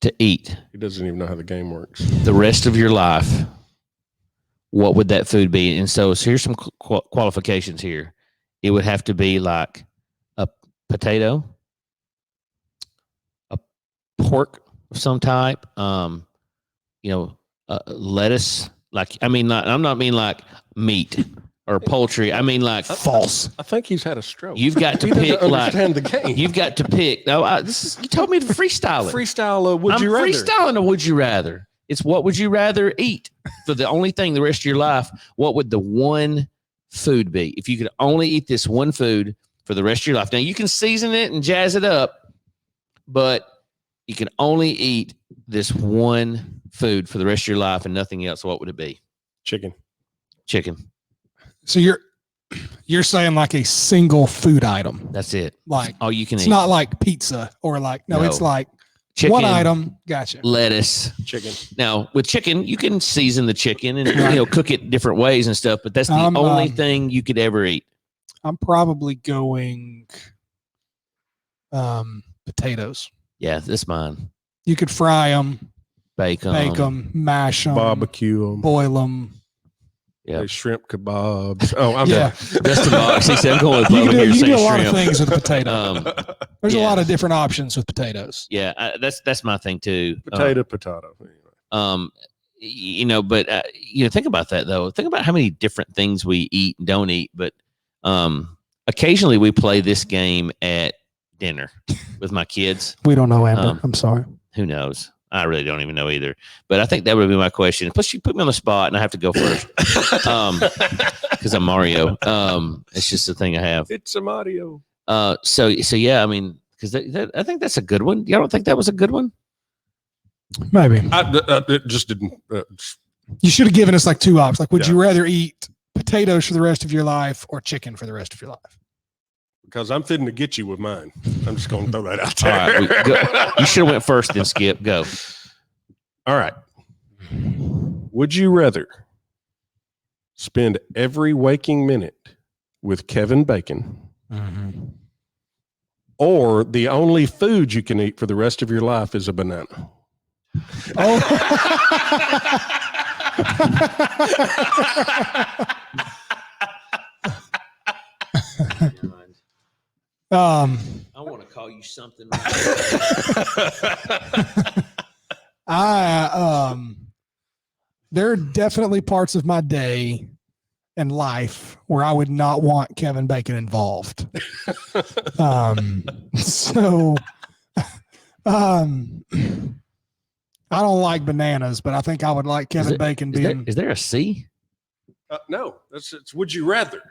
to eat He doesn't even know how the game works. the rest of your life, what would that food be? And so here's some qualifications here. It would have to be like a potato, a pork of some type, lettuce. I'm not mean like meat or poultry. I mean like False. I think he's had a stroke. you've got to He doesn't pick like understand the game. you've got to pick. No, you told me to freestyle it. Freestyle would I'm you rather? freestyling a would you rather. It's what would you rather eat for the only thing the rest of your life? What would the one food be if you could only eat this one food for the rest of your life? Now you can season it and jazz it up, but you can only eat this one food for the rest of your life and nothing else. What would it be? Chicken. Chicken. So you're saying like a single food item. That's it. Like All you can it's eat. not like pizza or like no, it's like Chicken, one item. Gotcha. lettuce. Chicken. Now with chicken, you can season the chicken and cook it different ways and stuff, but that's the only thing you could ever eat. I'm probably going potatoes. Yeah, that's mine. You could fry them, Bake bake them, mash them, Barbecue 'em. boil them. Yeah. They shrimp kebabs. Oh, I'm Yeah, Dustin Box. He said, I'm going with you Bubba can here. do, you can do Say a lot of shrimp. things with potato. There's a yeah. lot of different options with potatoes. Yeah, that's my thing too. potato. But think about that though. Think about how many different things we eat and don't eat. But occasionally we play this game at dinner with my kids. We don't know, Amber. I'm sorry. Who knows? I really don't even know either. But I think that would be my question. Plus, you put me on the spot, and I have to go first because I'm Mario. It's just the thing I have. It's a Mario. So yeah. I mean, because I think that's a good one. Y'all don't think that was a good one? Maybe It just didn't. you should have given us like 2 options. Like, would Yeah. you rather eat potatoes for the rest of your life or chicken for the rest of your life? Because I'm fitting to get you with mine. I'm just going to throw that out All there. right, you should have went first, then Skip. Go. All right. Would you rather spend every waking minute with Kevin Bacon, or the only food you can eat for the rest of your life is a banana? Oh. I want to call you something. There are definitely parts of my day and life where I would not want Kevin Bacon involved. So I don't like bananas, but I think I would like Kevin Bacon being. Is there a C? No, it's would you rather.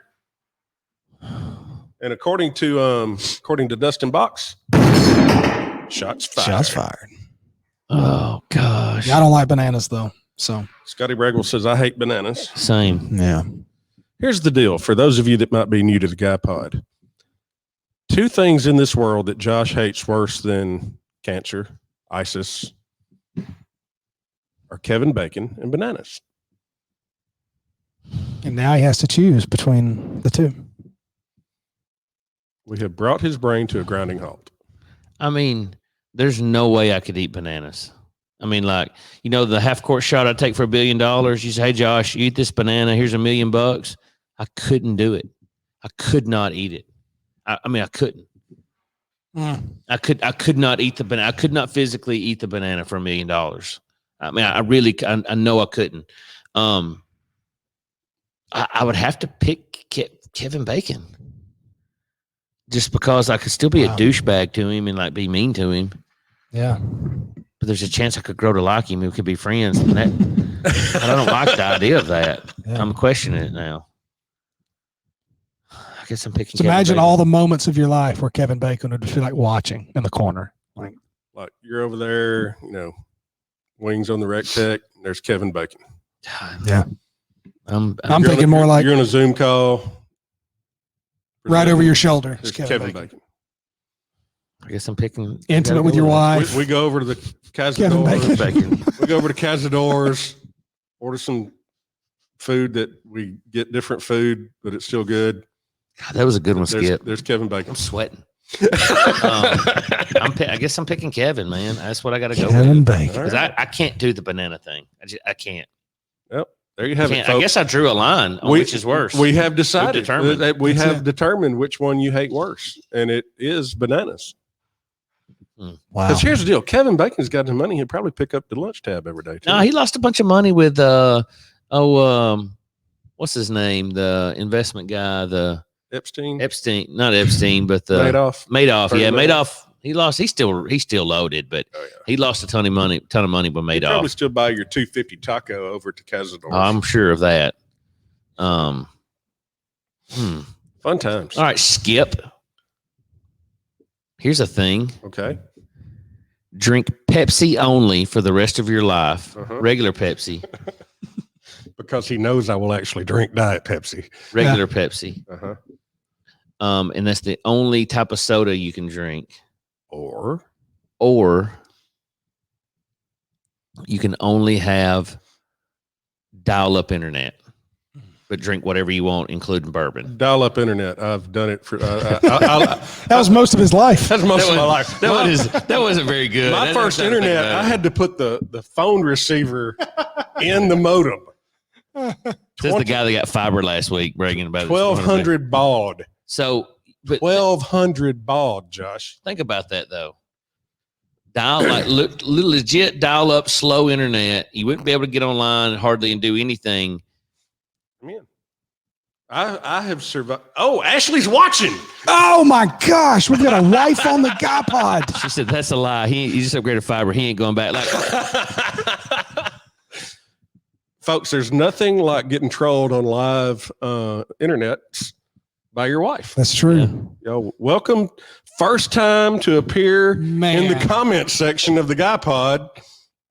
And according to Dustin Box, shots fired. Shots fired. Oh gosh. Yeah, I don't like bananas though. So Scotty Bragwell says, I hate bananas. Same. yeah. Here's the deal. For those of you that might be new to the Guy Pod, 2 things in this world that Josh hates worse than cancer, ISIS, are Kevin Bacon and bananas. And now he has to choose between the two. We have brought his brain to a grinding halt. I mean, there's no way I could eat bananas. I mean, like, the half-court shot I take for $1 billion. You say, hey, Josh, you eat this banana. Here's $1 million. I couldn't do it. I could not eat it. I mean, I couldn't. I could not eat the banana. I could not physically eat the banana for $1 million. I mean, I know I couldn't. I would have to pick Kevin Bacon just because I could still be a douchebag to him and like be mean to him. Yeah. But there's a chance I could grow to like him. We could be friends. And I don't like the idea of that. Yeah. I'm questioning it now. I guess I'm picking. So imagine all the moments of your life where Kevin Bacon would feel like watching in the corner. Like you're over there, wings on the rec tech. There's Kevin Bacon. Yeah. I'm thinking more like you're on a Zoom call. Right over your shoulder. There's Kevin Bacon. I guess I'm picking intimate with your wife. We go over to the Cazadores. We go over to Cazadores, order some food that we get different food, but it's still good. God, that was a good one, Skip. There's Kevin Bacon. I'm sweating. I guess I'm picking Kevin, man. That's what I got to go with. Kevin Bacon. Because I can't do the banana thing. I can't. Yep. There you have it, folks. I guess I drew a line on which is worse. We have decided that we have determined which one you hate worse, and it is bananas. Wow. Because here's the deal. Kevin Bacon's got the money. He'd probably pick up the lunch tab every day, too. No, he lost a bunch of money with, what's his name? The investment guy, Epstein, not Epstein, but Madoff. Yeah, Madoff. He lost. He's still loaded, but he lost a ton of money with Madoff. Probably still buy your $2.50 taco over to Cazadores. I'm sure of that. Fun times. All right, Skip. Here's a thing. Okay. Drink Pepsi only for the rest of your life. Regular Pepsi. Because he knows I will actually drink Diet Pepsi. Regular Pepsi. And that's the only type of soda you can drink. Or you can only have dial-up internet, but drink whatever you want, including bourbon. Dial-up internet. I've done it for. That was most of his life. That's most of my life. That wasn't very good. My first internet, I had to put the phone receiver in the modem. This is the guy that got fiber last week bragging about 1,200 baud. So, but 1,200 baud, Josh. Think about that though. Legit dial up slow internet. You wouldn't be able to get online hardly and do anything. Man, I have survived. Oh, Ashley's watching. Oh my gosh, we've got a wife on the Guy Pod. She said that's a lie. He just upgraded fiber. He ain't going back. Like, folks, there's nothing like getting trolled on live internet by your wife. That's true. Yeah. Yo, welcome. First time to appear in the comment section of the Guy Pod,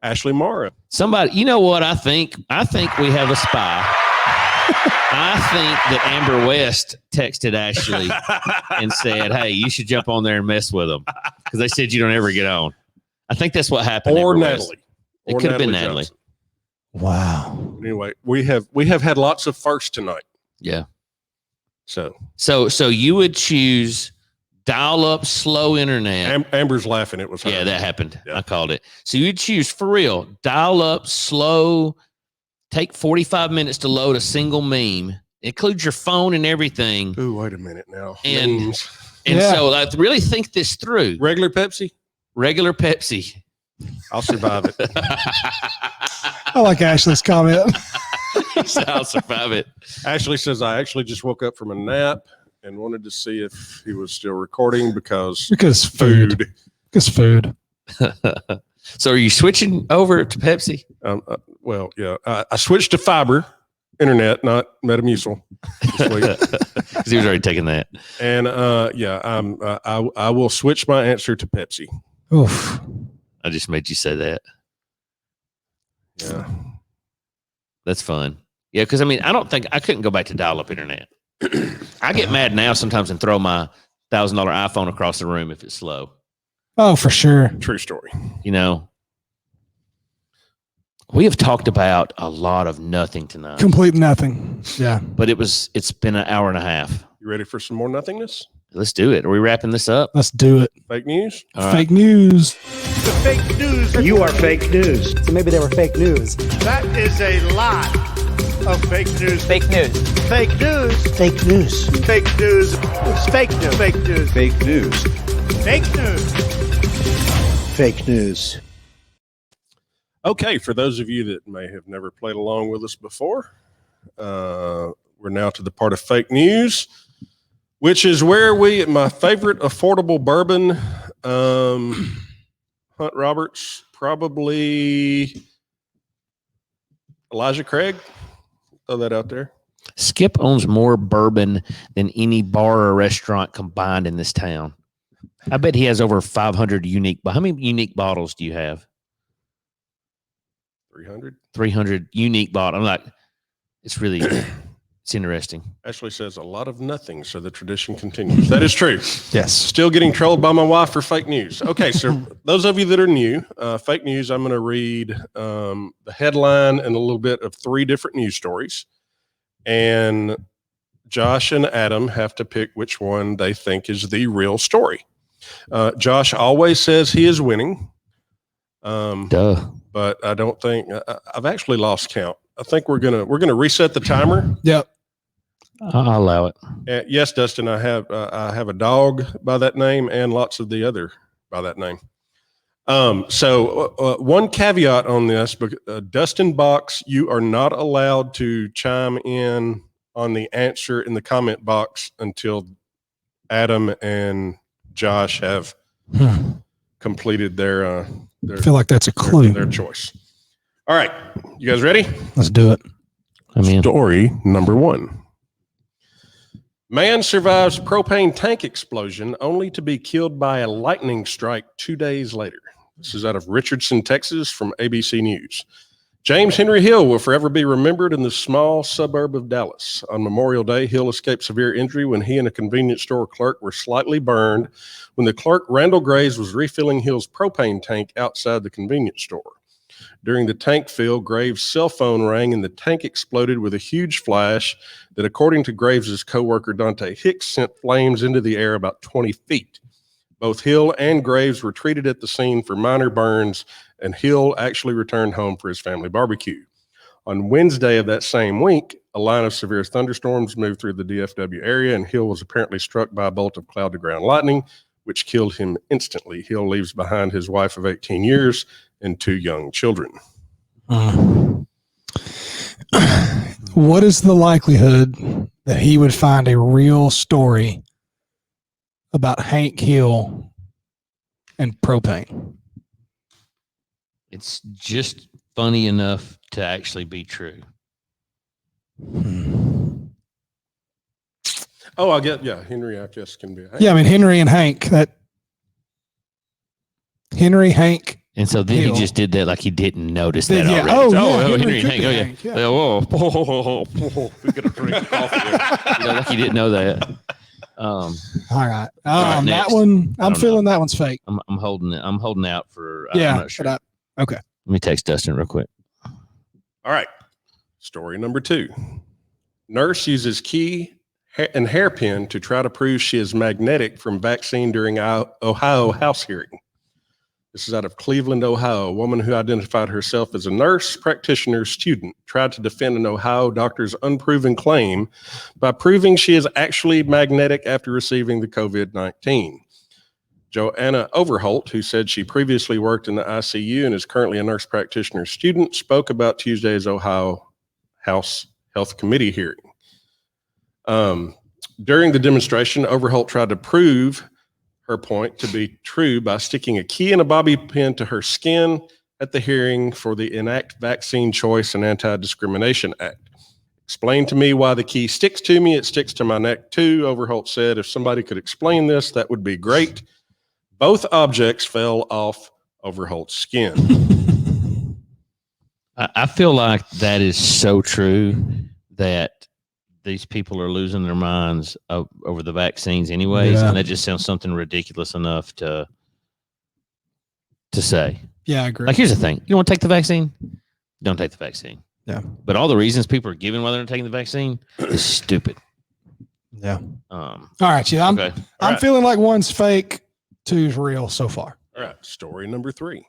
Ashley Mara. Somebody, you know what I think? I think we have a spy. I think that Amber West texted Ashley and said, hey, you should jump on there and mess with them. Because they said you don't ever get on. I think that's what happened. Or Amber Natalie. West. It could have been Natalie. Johnson. Wow. Anyway, we have had lots of firsts tonight. Yeah. So you would choose dial up slow internet. Amber's laughing. It was her. Yeah, that happened. Yeah. I called it. So you'd choose for real, dial up slow, take 45 minutes to load a single meme, includes your phone and everything. Ooh, wait a minute now. And so like, really think this through. Regular Pepsi? Regular Pepsi. I'll survive it. I like Ashley's comment. I'll survive it. Ashley says, I actually just woke up from a nap and wanted to see if he was still recording because food. Because food. So are you switching over to Pepsi? Well, yeah. I switched to fiber internet, not Metamucil this week. Because he was already taking that. And I will switch my answer to Pepsi. Oof. I just made you say that. Yeah. That's fun. Yeah, because I mean, I couldn't go back to dial-up internet. I get mad now sometimes and throw my $1,000 iPhone across the room if it's slow. Oh, for sure. True story. You know, we have talked about a lot of nothing tonight. Complete nothing. Yeah. But it's been an hour and a half. You ready for some more nothingness? Let's do it. Are we wrapping this up? Let's do it. Fake news? Fake news. The fake news. You are fake news. So maybe they were fake news. That is a lot of fake news. Fake news. Fake news. Fake news. Fake news. It's fake news. Fake news. Fake news. Fake news. Fake news. Okay, for those of you that may have never played along with us before, we're now to the part of fake news, which is where my favorite affordable bourbon, Hunt Roberts, probably Elijah Craig. Throw that out there. Skip owns more bourbon than any bar or restaurant combined in this town. I bet he has over 500 unique. How many unique bottles do you have? 300. 300 unique bottles. I'm like, it's really, it's interesting. Ashley says a lot of nothing, so the tradition continues. That is true. Yes. Still getting trolled by my wife for fake news. Okay, so those of you that are new, fake news, I'm going to read the headline and a little bit of 3 different news stories. And Josh and Adam have to pick which one they think is the real story. Josh always says he is winning. Duh. But I don't think I've actually lost count. I think we're gonna reset the timer. Yep. I'll allow it. Yes, Dustin, I have a dog by that name and lots of the other by that name. So one caveat on this, Dustin Box, you are not allowed to chime in on the answer in the comment box until Adam and Josh have completed their I feel like that's a clue. their choice. All right, you guys ready? Let's do it. I mean, Story number 1. Man survives propane tank explosion only to be killed by a lightning strike 2 days later. This is out of Richardson, Texas, from ABC News. James Henry Hill will forever be remembered in the small suburb of Dallas. On Memorial Day, Hill escaped severe injury when he and a convenience store clerk were slightly burned when the clerk, Randall Graves, was refilling Hill's propane tank outside the convenience store. During the tank fill, Graves' cell phone rang and the tank exploded with a huge flash that, according to Graves' co-worker Dante Hicks, sent flames into the air about 20 feet. Both Hill and Graves were treated at the scene for minor burns, and Hill actually returned home for his family barbecue. On Wednesday of that same week, a line of severe thunderstorms moved through the DFW area, and Hill was apparently struck by a bolt of cloud-to-ground lightning, which killed him instantly. Hill leaves behind his wife of 18 years and 2 young children. What is the likelihood that he would find a real story about Hank Hill and propane? it's just funny enough to actually be true. Oh, I get, Henry, I guess, can be. Yeah, I mean, Henry and Hank, Hank. And so then Hill. he just did that like he didn't notice that Yeah. already. Oh, yeah, Henry and could Hank. be Oh, yeah. Hank, yeah. We got a drink of coffee there. Like he didn't know that. All right. right, That next. one, I I'm don't feeling that one's fake. I'm holding it. I'm holding out for. Yeah. I'm not sure. But okay. Let me text Dustin real quick. All right. Story number 2. Nurse uses key and hairpin to try to prove she is magnetic from vaccine during Ohio House hearing. This is out of Cleveland, Ohio. A woman who identified herself as a nurse practitioner student tried to defend an Ohio doctor's unproven claim by proving she is actually magnetic after receiving the COVID-19. Joanna Overholt, who said she previously worked in the ICU and is currently a nurse practitioner student, spoke about Tuesday's Ohio House Health Committee hearing. During the demonstration, Overholt tried to prove her point to be true by sticking a key and a bobby pin to her skin at the hearing for the Enact Vaccine Choice and Anti-Discrimination Act. Explain to me why the key sticks to me. It sticks to my neck too, Overholt said. If somebody could explain this, that would be great. Both objects fell off Overholt's skin. I feel like that is so true that these people are losing their minds over the vaccines anyways. Yeah. And that just sounds something ridiculous enough to say. Yeah, I agree. Like, here's the thing. You want to take the vaccine? Don't take the vaccine. Yeah. But all the reasons people are giving why they're not taking the vaccine is stupid. Yeah. All right. Yeah. I'm feeling like one's fake, two's real so far. All right. Story number 3.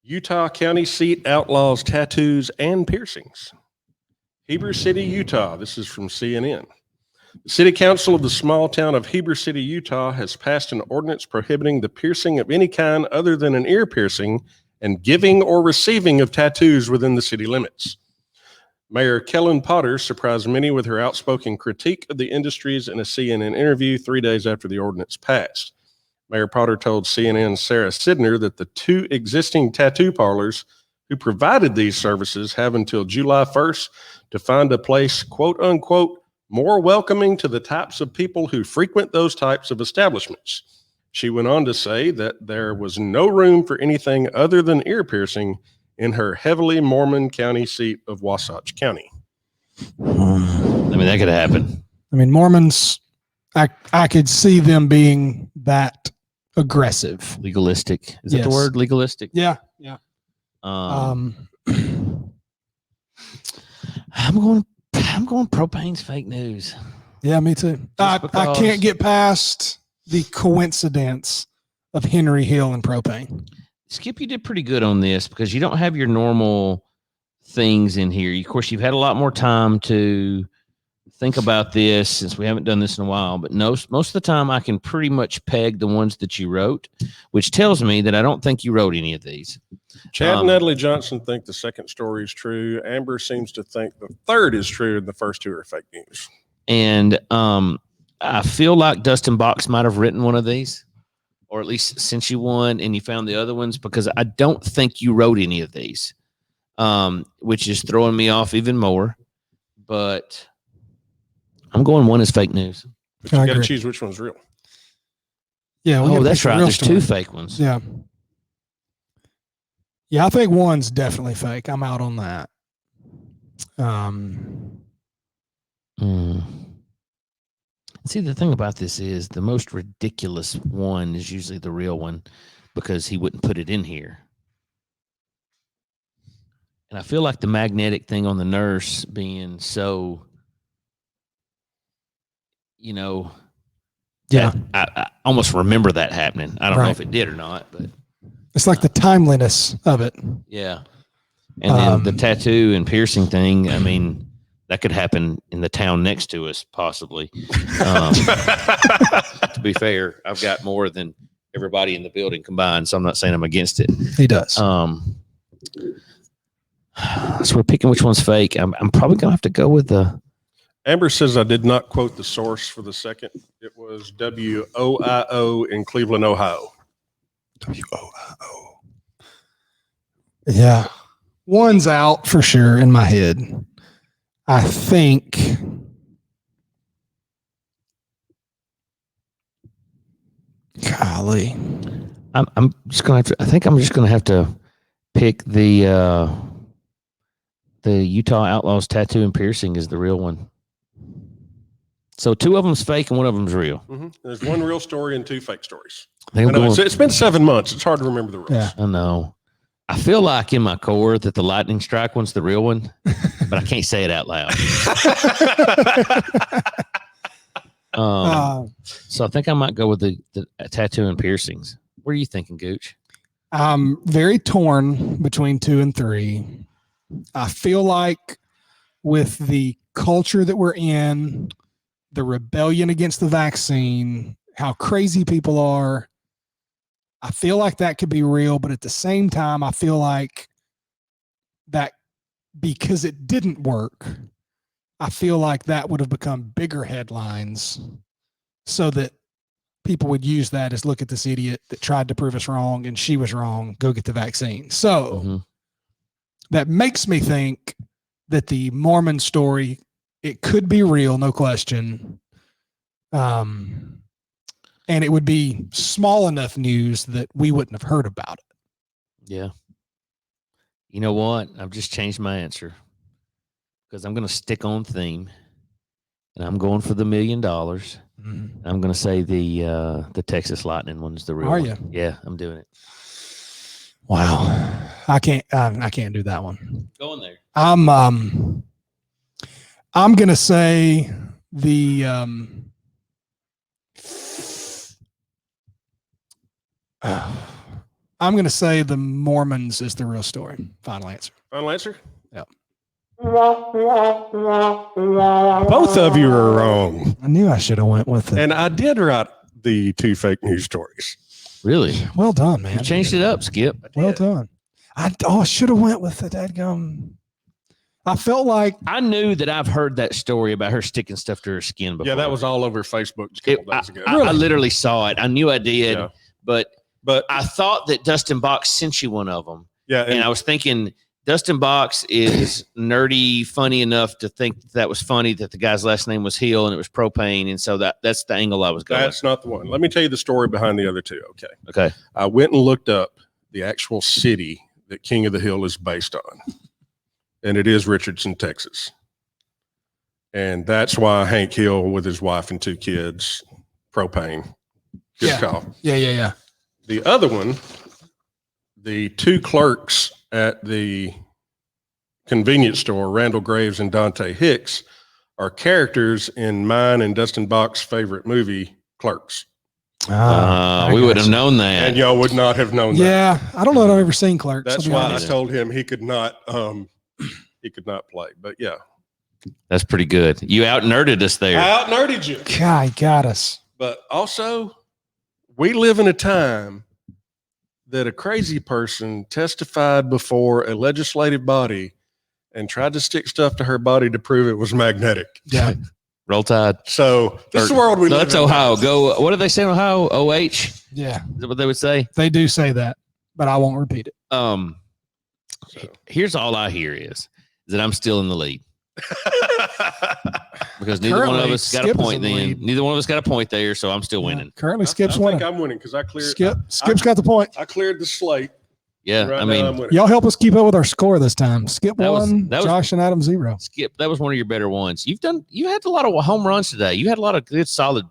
Utah County seat outlaws tattoos and piercings. Heber City, Utah. This is from CNN. The City Council of the small town of Heber City, Utah has passed an ordinance prohibiting the piercing of any kind other than an ear piercing and giving or receiving of tattoos within the city limits. Mayor Kellen Potter surprised many with her outspoken critique of the industries in a CNN interview 3 days after the ordinance passed. Mayor Potter told CNN's Sarah Sidner that the 2 existing tattoo parlors who provided these services have until July 1st to find a place, quote unquote, more welcoming to the types of people who frequent those types of establishments. She went on to say that there was no room for anything other than ear piercing in her heavily Mormon county seat of Wasatch County. I mean, that could happen. I mean, Mormons, I could see them being that aggressive. Legalistic. Is that the Yes. word? Legalistic? Yeah. Yeah. I'm going propane's fake news. Yeah, me too. I can't get past the coincidence of Henry Hill and propane. Skip, you did pretty good on this because you don't have your normal things in here. Of course, you've had a lot more time to think about this since we haven't done this in a while. But most of the time, I can pretty much peg the ones that you wrote, which tells me that I don't think you wrote any of these. Chad and Natalie Johnson think the second story is true. Amber seems to think the third is true, and the first 2 are fake news. And I feel like Dustin Box might have written one of these, or at least sent you one, and you found the other ones, because I don't think you wrote any of these, which is throwing me off even more. But I'm going one is fake news. But you got to choose which one's real. Yeah. Oh, that's right. There's 2 fake ones. Yeah. Yeah, I think one's definitely fake. I'm out on that. See, the thing about this is the most ridiculous one is usually the real one because he wouldn't put it in here. And I feel like the magnetic thing on the nurse being so, Yeah. I almost remember that happening. I don't know if it did or not, but it's like the timeliness of it. yeah. And then the tattoo and piercing thing, I mean, that could happen in the town next to us, possibly. To be fair, I've got more than everybody in the building combined, so I'm not saying I'm against it. He does. So we're picking which one's fake. I'm probably going to have to go with the... Amber says I did not quote the source for the second. It was WOIO in Cleveland, Ohio. WOIO. Yeah. One's out for sure in my head. I think golly. I'm just gonna have to, I think I'm just gonna have to pick the Utah Outlaws tattoo and piercing is the real one. So 2 of them's fake and 1 of them's real. Mm-hmm. There's 1 real story and 2 fake stories. I know, it's been 7 months. It's hard to remember the rules. Yeah. I know. I feel like in my core that the lightning strike one's the real one, but I can't say it out loud. So I think I might go with the tattoo and piercings. What are you thinking, Gooch? I'm very torn between 2 and 3. I feel like with the culture that we're in, the rebellion against the vaccine, how crazy people are, I feel like that could be real, but at the same time, I feel like that because it didn't work, I feel like that would have become bigger headlines so that people would use that as look at this idiot that tried to prove us wrong and she was wrong, go get the vaccine. So that makes me think that the Mormon story, it could be real, no question. And it would be small enough news that we wouldn't have heard about it. Yeah. You know what? I've just changed my answer because I'm going to stick on theme, and I'm going for the $1 million. I'm going to say the Texas Lightning one's the real Are one. you? Yeah, I'm doing it. Wow. I can't do that one. Go in there. I'm going to say the I'm going to say the Mormons is the real story. Final answer. Final answer? Yep. Both of you are wrong. I knew I should have went with it. And I did write the 2 fake news stories. Really? Well done, man. You changed it up, Skip. Well done. I should have went with the dadgum. I felt like I knew that I've heard that story about her sticking stuff to her skin before. Yeah, that was all over Facebook a couple days ago. I literally saw it. I knew I did, Yeah. but But I thought that Dustin Box sent you one of them. yeah, And I was thinking Dustin Box is nerdy, funny enough to think that was funny that the guy's last name was Hill and it was propane. And so that's the angle I was going. that's not the one. Let me tell you the story behind the other two. Okay. Okay. I went and looked up the actual city that King of the Hill is based on. And it is Richardson, Texas. And that's why Hank Hill with his wife and 2 kids, propane. Good Yeah. call. yeah. The other one, the 2 clerks at the convenience store, Randall Graves and Dante Hicks, are characters in mine and Dustin Bach's favorite movie, Clerks. We would have known that. And y'all would not have known that. Yeah, I don't know that I've ever seen Clerks. That's I'll be why honest. I told him he could not play. But yeah. That's pretty good. You out nerded us there. I out nerded you. God got us. But also, we live in a time that a crazy person testified before a legislative body and tried to stick stuff to her body to prove it was magnetic. Yeah. Roll Tide. So this is the world we No, live that's in. Ohio. Go. What do they say in Ohio? OH? Yeah. Is that what they would say? They do say that, but I won't repeat it. Here's all I hear is that I'm still in the lead. Because neither one of Currently, us got Skip a is point in the then. lead. Neither one of us got a point there, so I'm still winning. Currently, Skip's I winning. think I'm winning because I cleared. Skip's got the point. I cleared the slate. Yeah, Right I now I'm mean, winning. Y'all help us keep up with our score this time. Skip That was- 1, that was- Josh and Adam 0. Skip, that was one of your better ones. You had a lot of home runs today. You had a lot of good, solid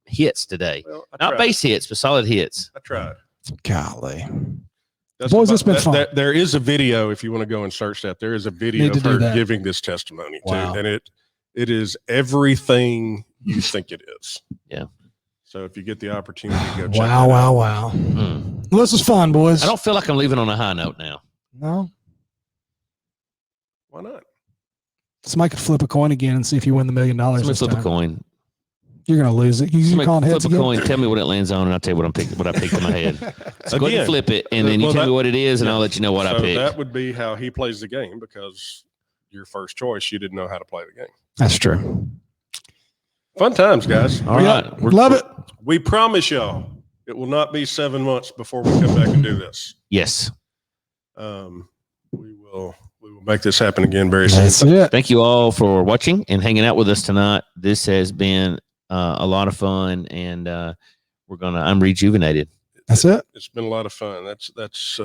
hits today. Well, I Not tried. base hits, but solid hits. I tried. Golly. That's Boys, about- it's been fun. there is a video if you want to go and search that. There is a video Need to of do her that. giving this testimony Wow. too, and it is everything you think it is. Yeah. So if you get the opportunity, go check. Wow, that out. wow. Mm. Well, this was fun, boys. I don't feel like I'm leaving on a high note now. No. Why not? Somebody could flip a coin again and see if you win the $1 million. Somebody This flip a time. coin. You're gonna lose it. You Somebody calling heads flip a again? coin. Tell me what it lands on, and I'll tell you what I picked in my head. So go ahead Again. and flip it, and then you Well, tell me that- what it is, and I'll let you know what I So picked. that would be how he plays the game because your first choice, you didn't know how to play the game. That's true. Fun times, guys. All right. Love it. We promise y'all it will not be 7 months before we come back and do this. Yes. We will make this happen again very soon. That's it. Thank you all for watching and hanging out with us tonight. This has been a lot of fun, and I'm rejuvenated. That's it. It's been a lot of fun. That's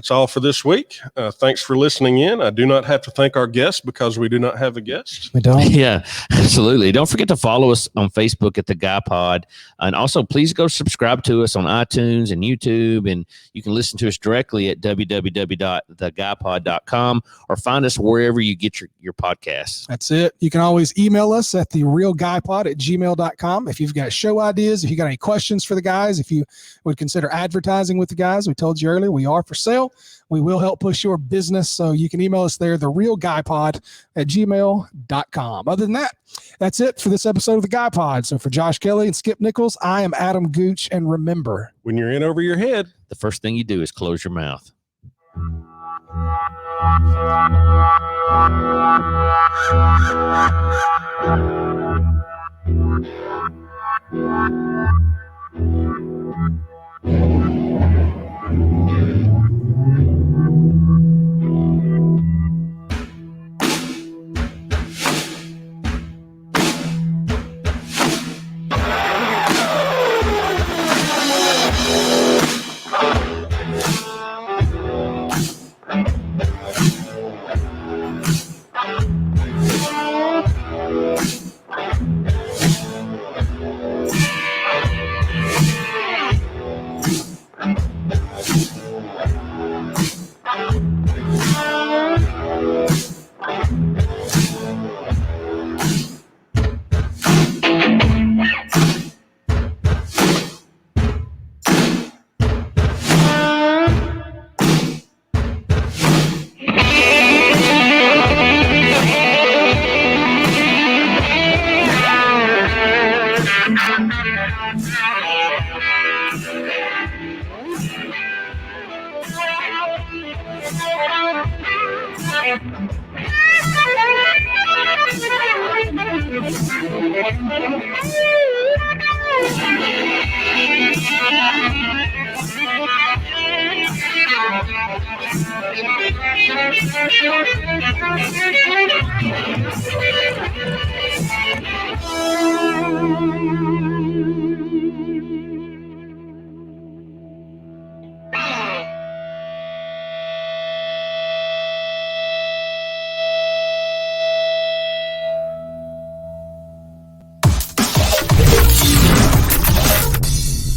all for this week. Thanks for listening in. I do not have to thank our guests because we do not have a guest. We don't. Yeah, absolutely. Don't forget to follow us on Facebook at The Guy Pod. And also, please go subscribe to us on iTunes and YouTube. And you can listen to us directly at www.theguypod.com or find us wherever you get your podcasts. That's it. You can always email us at therealguypod@gmail.com. If you've got show ideas, if you got any questions for the guys, if you would consider advertising with the guys, we told you earlier, we are for sale. We will help push your business. So you can email us there, therealguypod@gmail.com. Other than that, that's it for this episode of the Guy Pod. So for Josh Kelly and Skip Nichols, I am Adam Gooch. And remember, When you're in over your head, The first thing you do is close your mouth.